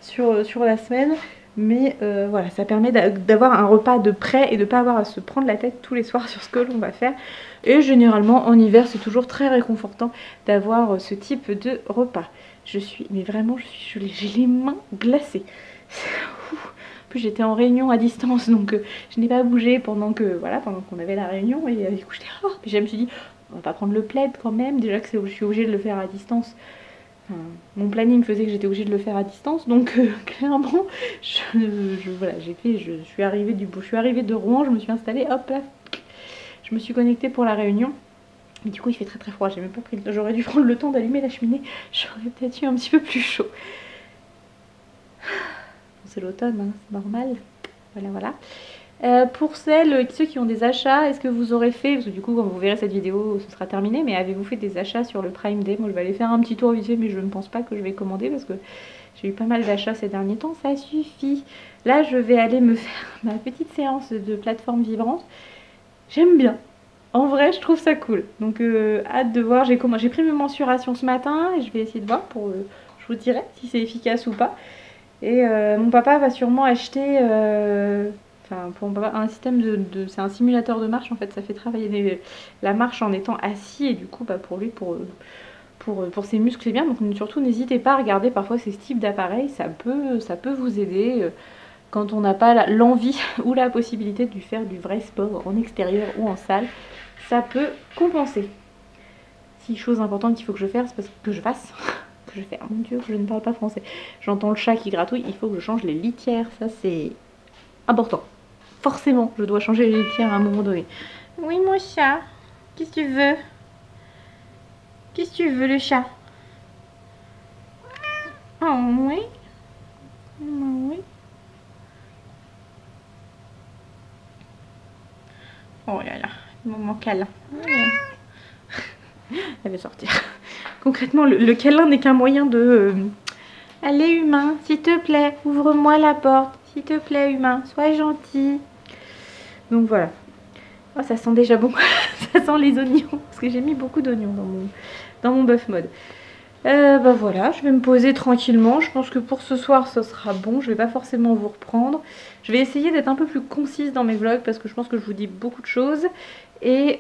sur la semaine. Mais voilà, ça permet d'avoir un repas de prêt et de pas avoir à se prendre la tête tous les soirs sur ce que l'on va faire. Et généralement en hiver c'est toujours très réconfortant d'avoir ce type de repas. Mais vraiment, j'ai les mains glacées. En plus j'étais en réunion à distance, donc je n'ai pas bougé pendant qu'on avait la réunion, et du coup j'étais puis je me suis dit on va pas prendre le plaid quand même, déjà que je suis obligée de le faire à distance. Enfin, mon planning faisait que j'étais obligée de le faire à distance, donc clairement voilà, je suis arrivée de Rouen, je me suis installée, hop là, je me suis connectée pour la réunion. Mais du coup il fait très très froid, j'ai même pas pris le temps, j'aurais dû prendre le temps d'allumer la cheminée, j'aurais peut-être eu un petit peu plus chaud. C'est l'automne, hein, c'est normal. Voilà. Pour ceux qui ont des achats, est-ce que vous aurez fait, parce que du coup quand vous verrez cette vidéo ce sera terminé, mais avez-vous fait des achats sur le Prime Day? Moi je vais aller faire un petit tour vite fait, mais je ne pense pas que je vais commander parce que j'ai eu pas mal d'achats ces derniers temps, ça suffit. Là je vais aller me faire ma petite séance de plateforme vibrante. J'aime bien, en vrai je trouve ça cool, donc hâte de voir. J'ai pris mes mensurations ce matin et je vais essayer de voir je vous dirai si c'est efficace ou pas. Et mon papa va sûrement acheter, pour mon papa, un système c'est un simulateur de marche en fait, ça fait travailler la marche en étant assis, et du coup pour lui, pour ses muscles c'est bien. Donc surtout n'hésitez pas à regarder parfois ces types d'appareils, ça peut vous aider quand on n'a pas l'envie ou la possibilité de faire du vrai sport en extérieur ou en salle, ça peut compenser. Si chose importante qu'il faut que je fasse, mon dieu, je ne parle pas français. J'entends le chat qui gratouille, il faut que je change les litières, ça c'est important. Forcément, je dois changer les litières à un moment donné. Oui mon chat, qu'est-ce que tu veux? Qu'est-ce que tu veux le chat? Oh oui. Oh oui. Oh là là, moment câlin. Elle va sortir. Concrètement, le câlin n'est qu'un moyen de... Allez humain, s'il te plaît, ouvre-moi la porte. S'il te plaît humain, sois gentil. Donc voilà. Oh, ça sent déjà bon. Ça sent les oignons. Parce que j'ai mis beaucoup d'oignons dans mon bœuf mode. Bah voilà, je vais me poser tranquillement. Je pense que pour ce soir, ça sera bon. Je vais pas forcément vous reprendre. Je vais essayer d'être un peu plus concise dans mes vlogs parce que je pense que je vous dis beaucoup de choses. Et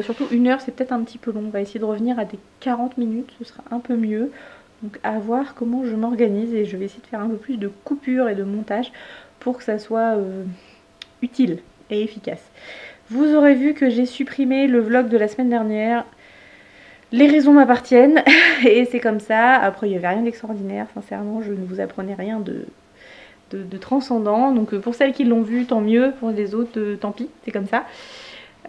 surtout 1 heure, c'est peut-être un petit peu long. On va essayer de revenir à des 40 minutes. Ce sera un peu mieux. Donc à voir comment je m'organise. Et je vais essayer de faire un peu plus de coupures et de montage pour que ça soit utile et efficace. Vous aurez vu que j'ai supprimé le vlog de la semaine dernière. Les raisons m'appartiennent et c'est comme ça. Après il n'y avait rien d'extraordinaire, sincèrement je ne vous apprenais rien de transcendant. Donc pour celles qui l'ont vu tant mieux, pour les autres tant pis, c'est comme ça.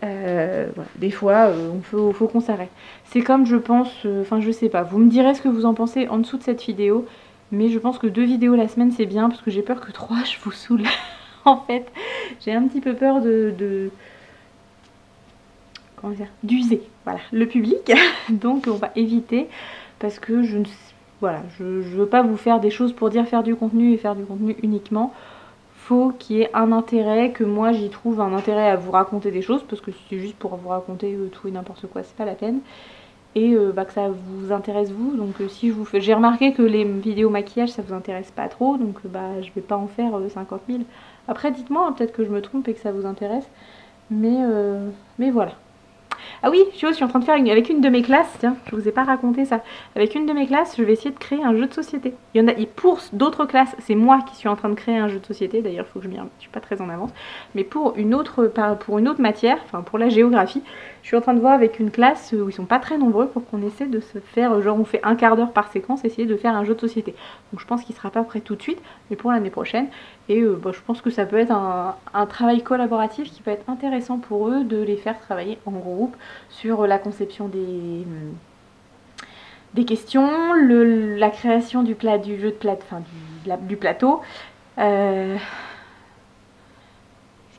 Voilà. Des fois faut qu'on s'arrête. C'est comme je pense, je sais pas, vous me direz ce que vous en pensez en dessous de cette vidéo. Mais je pense que 2 vidéos la semaine c'est bien parce que j'ai peur que 3 je vous saoule. En fait j'ai un petit peu peur d'user, voilà, le public. Donc on va éviter parce que je veux pas vous faire des choses pour dire faire du contenu et faire du contenu uniquement. Faut qu'il y ait un intérêt, que moi j'y trouve un intérêt à vous raconter des choses, parce que si c'est juste pour vous raconter tout et n'importe quoi, c'est pas la peine. Et que ça vous intéresse vous. Donc si je vous fais, j'ai remarqué que les vidéos maquillage ça vous intéresse pas trop, donc je vais pas en faire 50 000. Après dites-moi, peut-être que je me trompe et que ça vous intéresse, mais voilà. Ah oui, je suis en train de faire avec une de mes classes, tiens, je vous ai pas raconté ça. Avec une de mes classes, je vais essayer de créer un jeu de société. Il y en a, et pour d'autres classes, c'est moi qui suis en train de créer un jeu de société. D'ailleurs, il faut que je suis pas très en avance. Mais pour une autre matière, enfin pour la géographie, je suis en train de voir avec une classe où ils sont pas très nombreux pour qu'on essaie de se faire, genre on fait 1/4 d'heure par séquence, essayer de faire un jeu de société. Donc je pense qu'il sera pas prêt tout de suite, mais pour l'année prochaine. Et je pense que ça peut être un travail collaboratif qui peut être intéressant pour eux, de les faire travailler en groupe sur la conception des questions, la création du plateau. Est-ce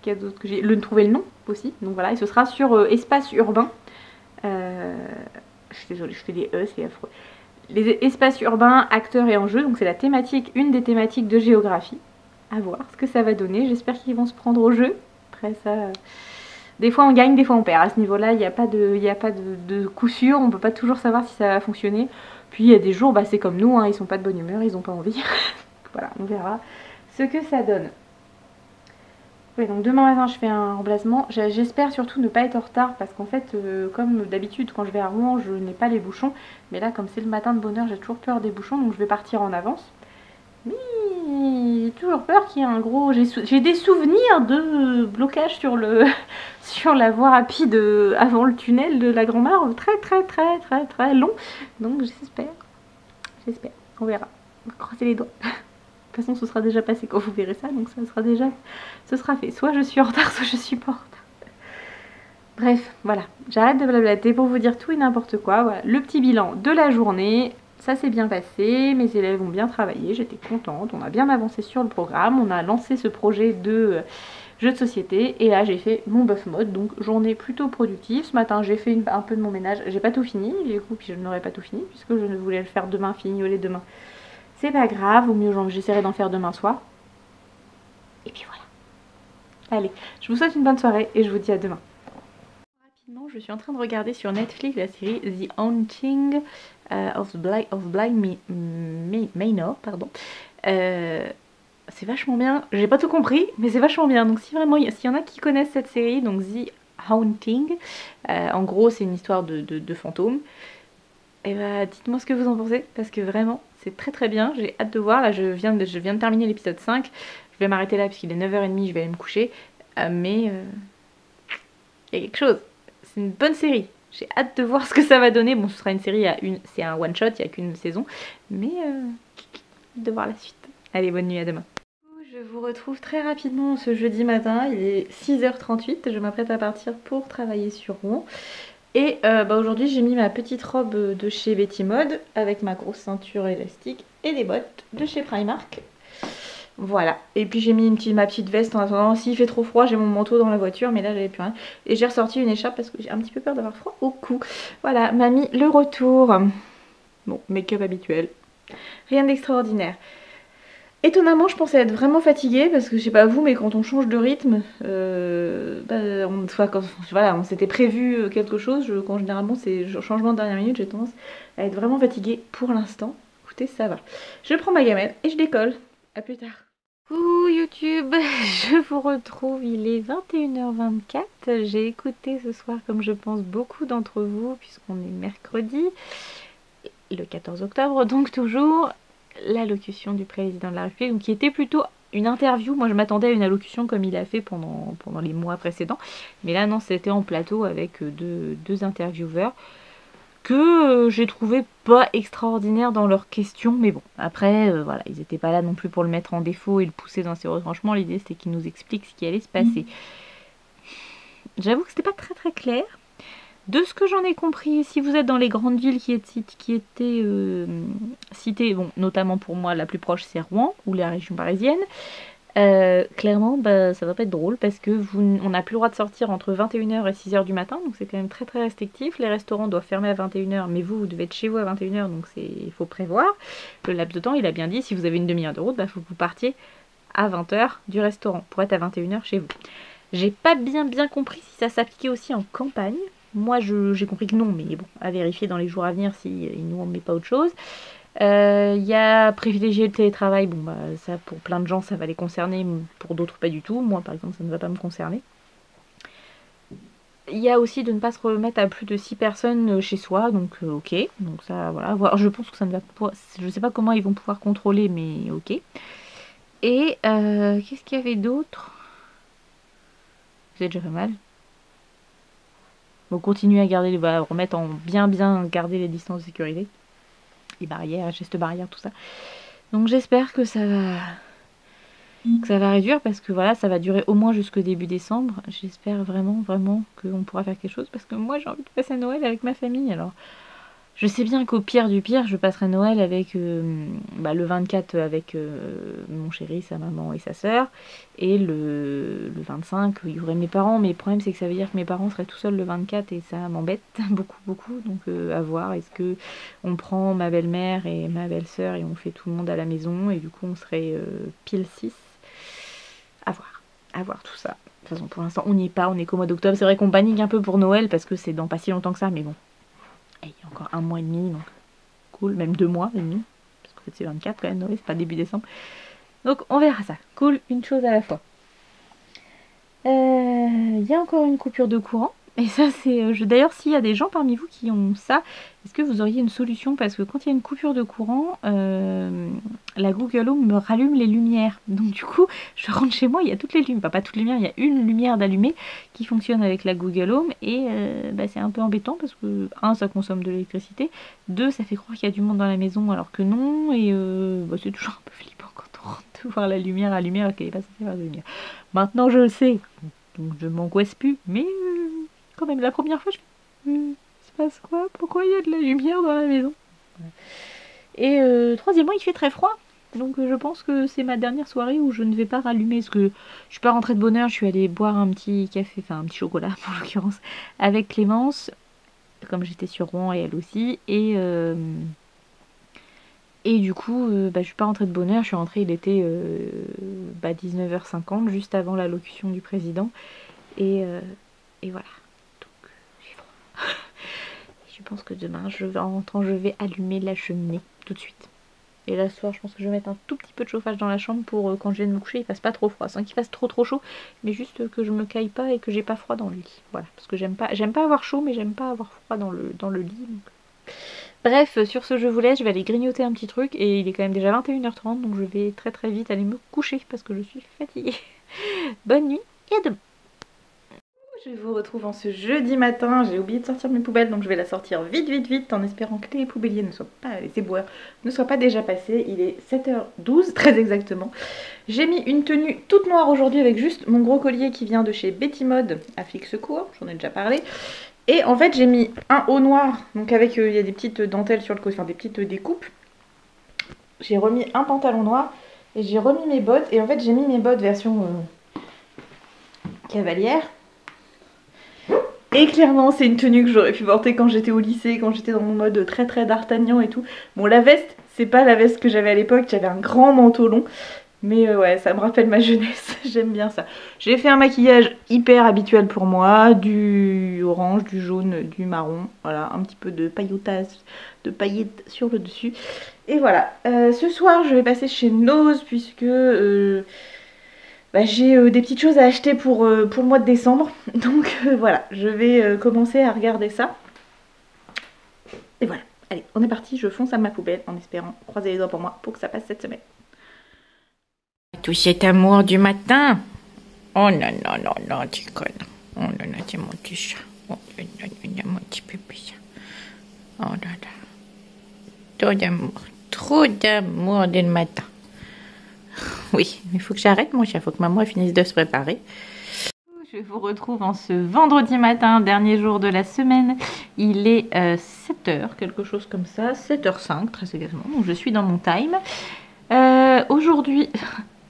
qu'il y a d'autres que j'ai... trouver le nom aussi. Donc voilà, et ce sera sur espace urbain. Je suis désolée, je fais des E, c'est affreux. Les espaces urbains, acteurs et enjeux. Donc c'est la thématique, une des thématiques de géographie. À voir ce que ça va donner. J'espère qu'ils vont se prendre au jeu. Après ça... Des fois on gagne, des fois on perd. À ce niveau-là, il n'y a pas de coup sûr. On ne peut pas toujours savoir si ça va fonctionner. Puis il y a des jours, c'est comme nous, hein, ils sont pas de bonne humeur, ils n'ont pas envie. Voilà, on verra ce que ça donne. Oui, donc demain matin je fais un remplacement. J'espère surtout ne pas être en retard parce qu'en fait, comme d'habitude, quand je vais à Rouen, je n'ai pas les bouchons. Mais là, comme c'est le matin de bonne heure, j'ai toujours peur des bouchons, donc je vais partir en avance. Mais j'ai toujours peur qu'il y ait un gros... J'ai des souvenirs de blocage sur le sur la voie rapide avant le tunnel de la Grand-Mare, très long. Donc j'espère, on verra. On va croiser les doigts. De toute façon, ce sera déjà passé quand vous verrez ça, donc ça sera déjà... Ce sera fait. Soit je suis en retard, soit je suis pas en retard. Bref, voilà. J'arrête de blablater pour vous dire tout et n'importe quoi. Voilà. Le petit bilan de la journée. Ça s'est bien passé. Mes élèves ont bien travaillé. J'étais contente. On a bien avancé sur le programme. On a lancé ce projet de jeu de société. Et là, j'ai fait mon buff mode. Donc, journée plutôt productive. Ce matin, j'ai fait un peu de mon ménage. J'ai pas tout fini. Du coup, puis je n'aurais pas tout fini puisque je ne voulais le faire demain, fignoler demain. C'est pas grave, au mieux j'essaierai d'en faire demain soir. Et puis voilà. Allez, je vous souhaite une bonne soirée et je vous dis à demain. Rapidement, je suis en train de regarder sur Netflix la série The Haunting of Bly Manor, pardon. C'est vachement bien. J'ai pas tout compris, mais c'est vachement bien. Donc si vraiment, s'il y en a qui connaissent cette série, donc The Haunting, en gros c'est une histoire de fantômes. Et bah dites-moi ce que vous en pensez, parce que vraiment, c'est très bien, j'ai hâte de voir. Là, je viens de terminer l'épisode 5, je vais m'arrêter là puisqu'il est 9h30, je vais aller me coucher. Mais il y a quelque chose, c'est une bonne série. J'ai hâte de voir ce que ça va donner. Bon, ce sera une série, c'est un one-shot, il n'y a qu'une saison. Mais hâte de voir la suite. Allez, bonne nuit, à demain. Je vous retrouve très rapidement ce jeudi matin, il est 6h38, je m'apprête à partir pour travailler sur Rouen. Et aujourd'hui j'ai mis ma petite robe de chez Betty Mode avec ma grosse ceinture élastique et des bottes de chez Primark. Voilà. Et puis j'ai mis ma petite veste en attendant. S'il fait trop froid, j'ai mon manteau dans la voiture, mais là j'avais plus rien. Et j'ai ressorti une écharpe parce que j'ai un petit peu peur d'avoir froid au cou. Voilà, mamie, le retour. Bon, make-up habituel. Rien d'extraordinaire. Étonnamment, je pensais être vraiment fatiguée parce que je sais pas vous, mais quand on change de rythme, on s'était prévu quelque chose. Quand généralement c'est changement de dernière minute, j'ai tendance à être vraiment fatiguée pour l'instant. Écoutez, ça va. Je prends ma gamelle et je décolle. A plus tard. Coucou YouTube, je vous retrouve, il est 21h24. J'ai écouté ce soir, comme je pense beaucoup d'entre vous, puisqu'on est mercredi, le 14 octobre, donc toujours l'allocution du président de la République, donc qui était plutôt une interview. Moi je m'attendais à une allocution comme il a fait pendant les mois précédents, mais là non, c'était en plateau avec deux intervieweurs que j'ai trouvé pas extraordinaire dans leurs questions, mais bon, après voilà, ils n'étaient pas là non plus pour le mettre en défaut et le pousser dans ses retranchements. L'idée c'était qu'ils nous expliquent ce qui allait se passer. J'avoue que c'était pas très clair. De ce que j'en ai compris, si vous êtes dans les grandes villes qui étaient citées, bon, notamment pour moi, la plus proche c'est Rouen ou la région parisienne, clairement, ça va pas être drôle parce que on n'a plus le droit de sortir entre 21h et 6h du matin, donc c'est quand même très restrictif. Les restaurants doivent fermer à 21h, mais vous devez être chez vous à 21h, donc il faut prévoir. Le laps de temps, il a bien dit, si vous avez une demi-heure de route, il faut que vous partiez à 20h du restaurant pour être à 21h chez vous. J'ai pas bien compris si ça s'appliquait aussi en campagne. Moi, j'ai compris que non, mais bon, à vérifier dans les jours à venir s'ils nous en mettent pas autre chose. Il y a privilégier le télétravail. Bon, ça, pour plein de gens, ça va les concerner, pour d'autres, pas du tout. Moi, par exemple, ça ne va pas me concerner. Il y a aussi de ne pas se remettre à plus de 6 personnes chez soi, donc ok. Donc ça, voilà. Je pense que ça ne va pas... Je sais pas comment ils vont pouvoir contrôler, mais ok. Et qu'est-ce qu'il y avait d'autre? C'est déjà pas mal. Donc continuer à garder, remettre en bien garder les distances de sécurité, les barrières, gestes barrières, tout ça. Donc j'espère que ça va réduire parce que voilà, ça va durer au moins jusqu'au début décembre. J'espère vraiment qu'on pourra faire quelque chose parce que moi j'ai envie de passer Noël avec ma famille. Alors je sais bien qu'au pire du pire, je passerai Noël avec le 24 avec mon chéri, sa maman et sa sœur. Et le 25, il y aurait mes parents. Mais le problème, c'est que ça veut dire que mes parents seraient tout seuls le 24 et ça m'embête beaucoup. Donc à voir, est-ce que on prend ma belle-mère et ma belle-sœur et on fait tout le monde à la maison. Et du coup, on serait pile 6. À voir tout ça. De toute façon, pour l'instant, on n'y est pas. On est qu'au mois d'octobre. C'est vrai qu'on panique un peu pour Noël parce que c'est dans pas si longtemps que ça. Mais bon. Et il y a encore 1 mois et demi, donc cool, même 2 mois et demi, parce qu'en fait c'est 24 quand même, Noël, c'est pas début décembre. Donc on verra ça, cool, une chose à la fois. Il y a encore une coupure de courant. Et ça, c'est... D'ailleurs, s'il y a des gens parmi vous qui ont ça, est-ce que vous auriez une solution? Parce que quand il y a une coupure de courant, la Google Home me rallume les lumières. Donc du coup, je rentre chez moi, il y a toutes les lumières. Enfin, pas toutes les lumières, il y a une lumière d'allumée qui fonctionne avec la Google Home. Et c'est un peu embêtant parce que, un, ça consomme de l'électricité. Deux, ça fait croire qu'il y a du monde dans la maison alors que non. Et c'est toujours un peu flippant quand on rentre de voir la lumière allumée alors qu'elle n'est pas censée avoir de lumière. Maintenant, je le sais. Donc je m'angoisse plus, mais quand même la première fois je fais il se passe quoi? Pourquoi il y a de la lumière dans la maison? Et troisièmement il fait très froid, donc je pense que c'est ma dernière soirée où je ne vais pas rallumer, parce que je suis pas rentrée de bonne heure, je suis allée boire un petit café, enfin un petit chocolat en l'occurrence, avec Clémence, comme j'étais sur Rouen et elle aussi, et du coup, je suis pas rentrée de bonne heure, je suis rentrée, il était 19h50, juste avant l'allocution du président. Et voilà. Donc, j'ai froid. Je pense que demain, en rentrant, je vais allumer la cheminée tout de suite. Et là, ce soir, je pense que je vais mettre un tout petit peu de chauffage dans la chambre pour quand je viens de me coucher, il fasse pas trop froid. Sans qu'il fasse trop chaud, mais juste que je me caille pas et que j'ai pas froid dans le lit. Voilà. Parce que j'aime pas avoir chaud, mais j'aime pas avoir froid dans le lit. Donc. Bref, sur ce, je vous laisse. Je vais aller grignoter un petit truc. Et il est quand même déjà 21h30. Donc je vais très très vite aller me coucher parce que je suis fatiguée. Bonne nuit et à demain. Je vous retrouve en ce jeudi matin, j'ai oublié de sortir mes poubelles donc je vais la sortir vite en espérant que les poubelliers ne soient pas, les éboueurs ne soient pas déjà passés. Il est 7h12 très exactement. J'ai mis une tenue toute noire aujourd'hui avec juste mon gros collier qui vient de chez Betty Mode à Fixecourt, j'en ai déjà parlé. Et en fait j'ai mis un haut noir, donc avec il y a des petites dentelles sur le côté, enfin des petites découpes. J'ai remis un pantalon noir et j'ai remis mes bottes et en fait j'ai mis mes bottes version cavalière. Et clairement c'est une tenue que j'aurais pu porter quand j'étais au lycée, quand j'étais dans mon mode très d'Artagnan et tout. Bon la veste, c'est pas la veste que j'avais à l'époque, j'avais un grand manteau long. Mais ouais, ça me rappelle ma jeunesse, j'aime bien ça. J'ai fait un maquillage hyper habituel pour moi, du orange, du jaune, du marron. Voilà, un petit peu de paillotage, de paillettes sur le dessus. Et voilà, ce soir je vais passer chez Nose puisque... j'ai des petites choses à acheter pour le mois de décembre. Donc voilà, je vais commencer à regarder ça. Et voilà, allez, on est parti, je fonce à ma poubelle en espérant croiser les doigts pour moi pour que ça passe cette semaine. Tout cet amour du matin. Oh non, non, non, non, tu connais. Oh non, non, c'est mon petit chat. Oh non, non, non, mon petit pépé. Oh là là. Trop d'amour dès le matin. Oui, il faut que j'arrête mon chat, il faut que maman finisse de se préparer. Je vous retrouve en ce vendredi matin, dernier jour de la semaine. Il est 7h, quelque chose comme ça, 7h05 très exactement, donc je suis dans mon time. Aujourd'hui,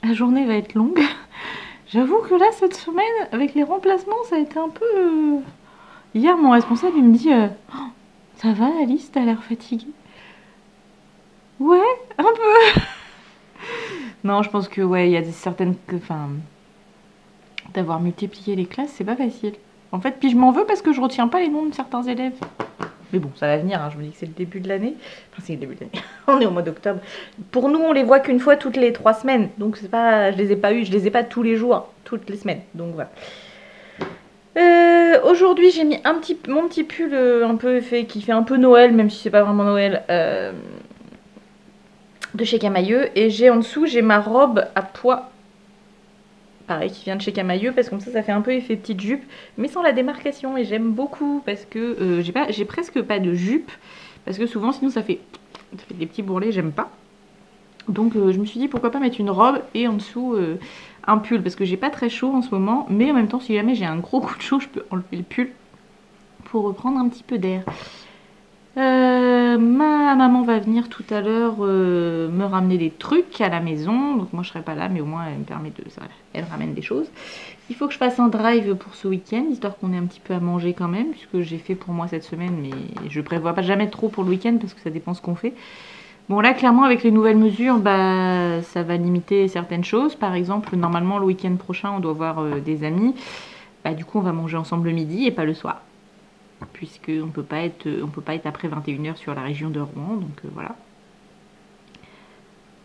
la journée va être longue. J'avoue que là, cette semaine, avec les remplacements, ça a été un peu... Hier, mon responsable, il me dit oh, ça va Alice, t'as l'air fatiguée? Ouais, un peu. Non, je pense que ouais, il y a certaines... Enfin, d'avoir multiplié les classes, c'est pas facile. En fait, puis je m'en veux parce que je retiens pas les noms de certains élèves. Mais bon, ça va venir, hein. Je me dis que c'est le début de l'année. Enfin, c'est le début de l'année. On est au mois d'octobre. Pour nous, on les voit qu'une fois toutes les 3 semaines. Donc c'est pas, je les ai pas eu, je les ai pas tous les jours, toutes les semaines. Donc voilà. Aujourd'hui, j'ai mis mon petit pull un peu fait, qui fait un peu Noël, même si c'est pas vraiment Noël, de chez Camailleux. Et j'ai en dessous, j'ai ma robe à pois, pareil, qui vient de chez Camailleux, parce que comme ça fait un peu effet petite jupe, mais sans la démarcation. Et j'aime beaucoup parce que j'ai presque pas de jupe, parce que souvent sinon ça fait des petits bourrelets, j'aime pas. Donc je me suis dit pourquoi pas mettre une robe et en dessous un pull, parce que j'ai pas très chaud en ce moment, mais en même temps si jamais j'ai un gros coup de chaud, je peux enlever le pull pour reprendre un petit peu d'air. Ma maman va venir tout à l'heure me ramener des trucs à la maison, donc moi je serai pas là, mais au moins elle me permet de... Voilà, elle ramène des choses. Il faut que je fasse un drive pour ce week-end, histoire qu'on ait un petit peu à manger quand même, puisque j'ai fait pour moi cette semaine, mais je prévois pas jamais trop pour le week-end, parce que ça dépend ce qu'on fait. Bon là clairement avec les nouvelles mesures, ça va limiter certaines choses. Par exemple, normalement le week-end prochain on doit voir des amis. Du coup on va manger ensemble le midi et pas le soir. Puisqu'on peut pas être après 21h sur la région de Rouen, donc voilà.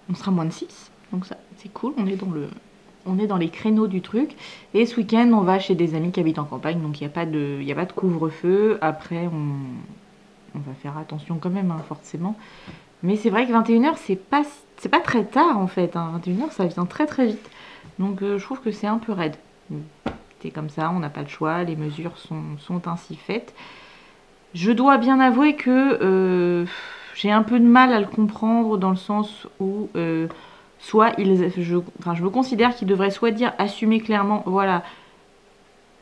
On sera moins de 6, donc ça c'est cool, on est on est dans les créneaux du truc. Et ce week-end, on va chez des amis qui habitent en campagne, donc il n'y a pas de couvre-feu. Après, on va faire attention quand même, hein, forcément. Mais c'est vrai que 21h, c'est pas très tard en fait. Hein. 21h, ça vient très très vite. Donc je trouve que c'est un peu raide. C'est comme ça, on n'a pas le choix, les mesures sont ainsi faites. Je dois bien avouer que j'ai un peu de mal à le comprendre dans le sens où soit je me considère qu'ils devraient soit dire, assumer clairement, voilà,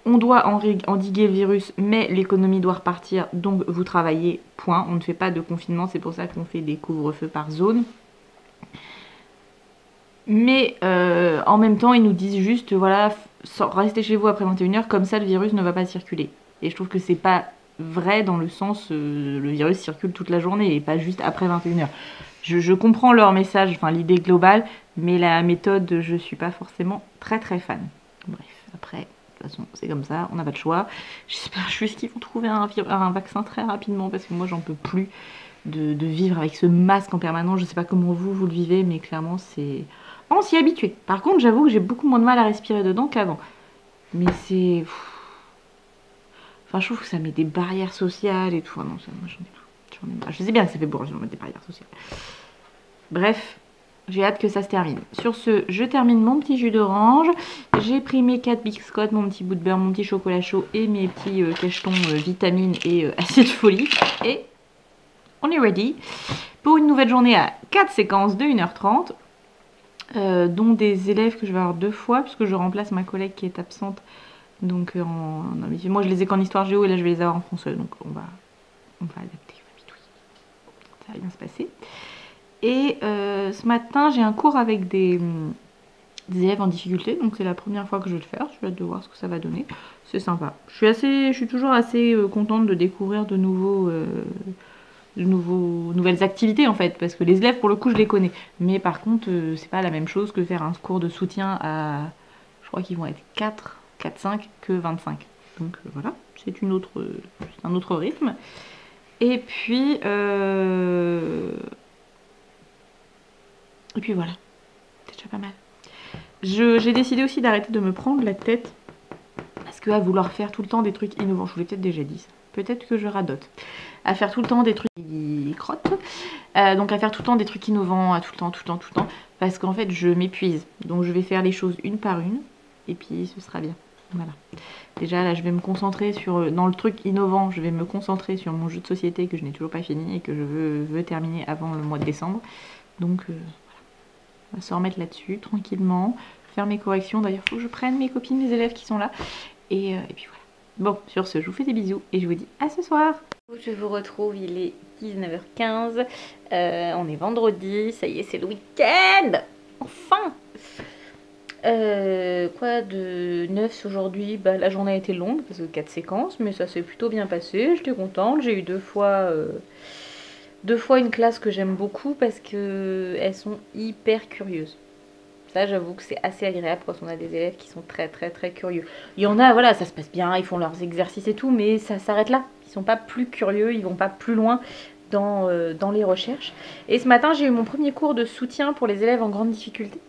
on doit endiguer le virus, mais l'économie doit repartir, donc vous travaillez, point. On ne fait pas de confinement, c'est pour ça qu'on fait des couvre-feux par zone. Mais en même temps, ils nous disent juste, voilà, restez chez vous après 21h, comme ça le virus ne va pas circuler. Et je trouve que c'est pas vrai dans le sens, le virus circule toute la journée et pas juste après 21h. Je comprends leur message, enfin l'idée globale, mais la méthode, je suis pas forcément très très fan. Bref, après, de toute façon, c'est comme ça, on n'a pas de choix. J'espère juste qu'ils vont trouver un vaccin très rapidement parce que moi, j'en peux plus de vivre avec ce masque en permanence. Je sais pas comment vous le vivez, mais clairement, c'est... On s'y est habitué. Par contre, j'avoue que j'ai beaucoup moins de mal à respirer dedans qu'avant. Mais c'est... Enfin, je trouve que ça met des barrières sociales et tout. Ah non, ça, moi, j'en ai marre. Je sais bien que ça fait bourgeois de mettre des barrières sociales. Bref, j'ai hâte que ça se termine. Sur ce, je termine mon petit jus d'orange. J'ai pris mes 4 biscottes, mon petit bout de beurre, mon petit chocolat chaud et mes petits cachetons vitamines et acide folique. Et on est ready pour une nouvelle journée à 4 séquences de 1h30. Dont des élèves que je vais avoir 2 fois puisque je remplace ma collègue qui est absente, donc moi je les ai qu'en histoire géo et là je vais les avoir en français, donc on va adapter, ça va bien se passer. Et ce matin j'ai un cours avec des élèves en difficulté, donc c'est la première fois que je vais le faire, je vais hâte de voir ce que ça va donner, c'est sympa. Je suis toujours assez contente de découvrir de nouvelles activités en fait, parce que les élèves pour le coup je les connais, mais par contre c'est pas la même chose que faire un cours de soutien à, je crois qu'ils vont être 4-5 que 25, donc voilà, c'est un autre rythme. Et puis voilà, c'est déjà pas mal. J'ai décidé aussi d'arrêter de me prendre la tête parce que à vouloir faire tout le temps des trucs innovants, je vous l'ai peut-être déjà dit ça, peut-être que je radote, à faire tout le temps des trucs qui crottent, donc à faire tout le temps des trucs innovants, à tout le temps, parce qu'en fait je m'épuise, donc je vais faire les choses une par une, et puis ce sera bien, voilà. Déjà là je vais me concentrer dans le truc innovant, je vais me concentrer sur mon jeu de société que je n'ai toujours pas fini et que je veux terminer avant le mois de décembre, donc voilà, on va se remettre là-dessus tranquillement, faire mes corrections, d'ailleurs il faut que je prenne mes copines, mes élèves qui sont là, et puis voilà. Bon, sur ce, je vous fais des bisous et je vous dis à ce soir. Je vous retrouve, il est 19h15, on est vendredi, ça y est, c'est le week-end. Enfin. Quoi de neuf aujourd'hui? Bah, la journée a été longue parce que 4 séquences, mais ça s'est plutôt bien passé, j'étais contente. J'ai eu 2 fois une classe que j'aime beaucoup parce qu'elles sont hyper curieuses. Ça, j'avoue que c'est assez agréable quand on a des élèves qui sont très très très curieux. Il y en a, voilà, ça se passe bien, ils font leurs exercices et tout, mais ça s'arrête là. Ils sont pas plus curieux, ils vont pas plus loin dans les recherches. Et ce matin, j'ai eu mon premier cours de soutien pour les élèves en grande difficulté.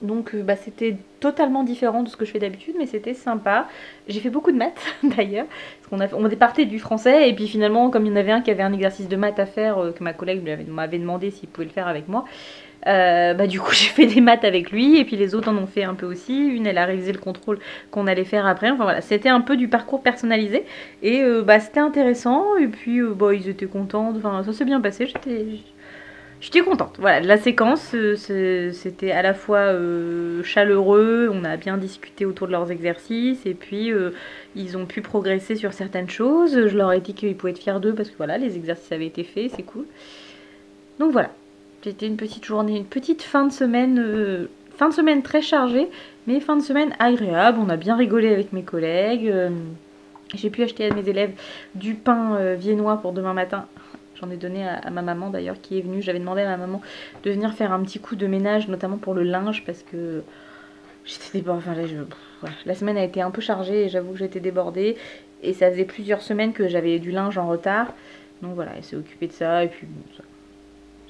Donc c'était totalement différent de ce que je fais d'habitude, mais c'était sympa. J'ai fait beaucoup de maths d'ailleurs, parce on partait du français, et puis finalement, comme il y en avait un qui avait un exercice de maths à faire, que ma collègue m'avait demandé s'il pouvait le faire avec moi, du coup j'ai fait des maths avec lui, et puis les autres en ont fait un peu aussi. Une, elle a réalisé le contrôle qu'on allait faire après. Enfin voilà, c'était un peu du parcours personnalisé, et c'était intéressant, et puis ils étaient contents, enfin ça s'est bien passé, j'étais contente. Voilà, la séquence, c'était à la fois chaleureux, on a bien discuté autour de leurs exercices, et puis ils ont pu progresser sur certaines choses. Je leur ai dit qu'ils pouvaient être fiers d'eux parce que voilà, les exercices avaient été faits, c'est cool. Donc voilà, c'était une petite journée, une petite fin de semaine très chargée, mais fin de semaine agréable. On a bien rigolé avec mes collègues. J'ai pu acheter à mes élèves du pain viennois pour demain matin. J'en ai donné à ma maman d'ailleurs qui est venue. J'avais demandé à ma maman de venir faire un petit coup de ménage, notamment pour le linge, parce que j'étais débordée. Enfin, voilà. La semaine a été un peu chargée et j'avoue que j'étais débordée. Et ça faisait plusieurs semaines que j'avais du linge en retard. Donc voilà, elle s'est occupée de ça. Et puis bon,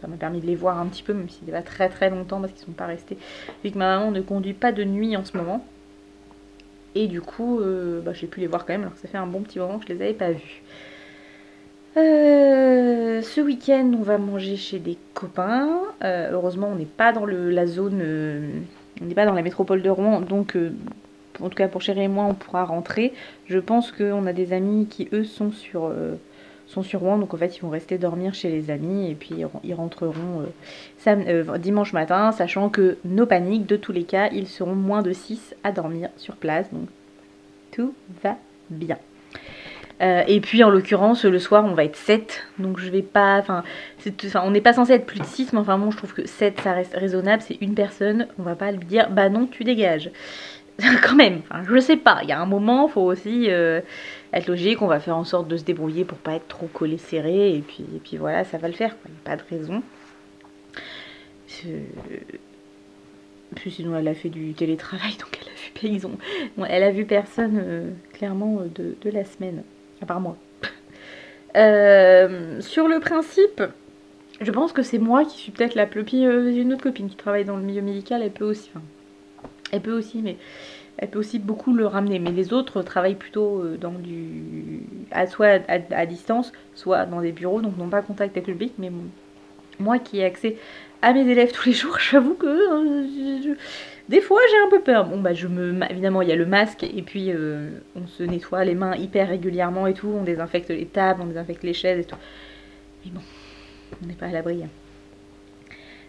ça m'a permis de les voir un petit peu, même si c'était pas très très longtemps parce qu'ils sont pas restés, vu que ma maman ne conduit pas de nuit en ce moment. Et du coup, j'ai pu les voir quand même, alors que ça fait un bon petit moment que je les avais pas vus. Ce week-end, on va manger chez des copains. Heureusement, on n'est pas dans la zone, on n'est pas dans la métropole de Rouen, donc en tout cas pour Chéri et moi, on pourra rentrer. Je pense qu'on a des amis qui, eux, sont sur Rouen, donc en fait, ils vont rester dormir chez les amis et puis ils rentreront dimanche matin, sachant que nos paniques, de tous les cas, ils seront moins de 6 à dormir sur place, donc tout va bien. Et puis en l'occurrence le soir on va être 7, donc je vais pas, on n'est pas censé être plus de 6, mais enfin bon je trouve que 7 ça reste raisonnable, c'est une personne, on va pas lui dire bah non tu dégages. Quand même, je sais pas, il y a un moment faut aussi être logique, on va faire en sorte de se débrouiller pour pas être trop collé serré, et puis voilà ça va le faire, il n'y a pas de raison. Puis sinon elle a fait du télétravail donc elle a vu personne clairement de la semaine. À part moi. Sur le principe, je pense que c'est moi qui suis peut-être la plus... J'ai une autre copine qui travaille dans le milieu médical, elle peut aussi, mais elle peut aussi beaucoup le ramener. Mais les autres travaillent plutôt dans soit à distance, soit dans des bureaux, donc n'ont pas contact avec le public. Mais moi qui ai accès à mes élèves tous les jours, j'avoue que... Des fois j'ai un peu peur. Bon évidemment il y a le masque et puis on se nettoie les mains hyper régulièrement et tout, on désinfecte les tables, on désinfecte les chaises et tout. Mais bon, on n'est pas à l'abri.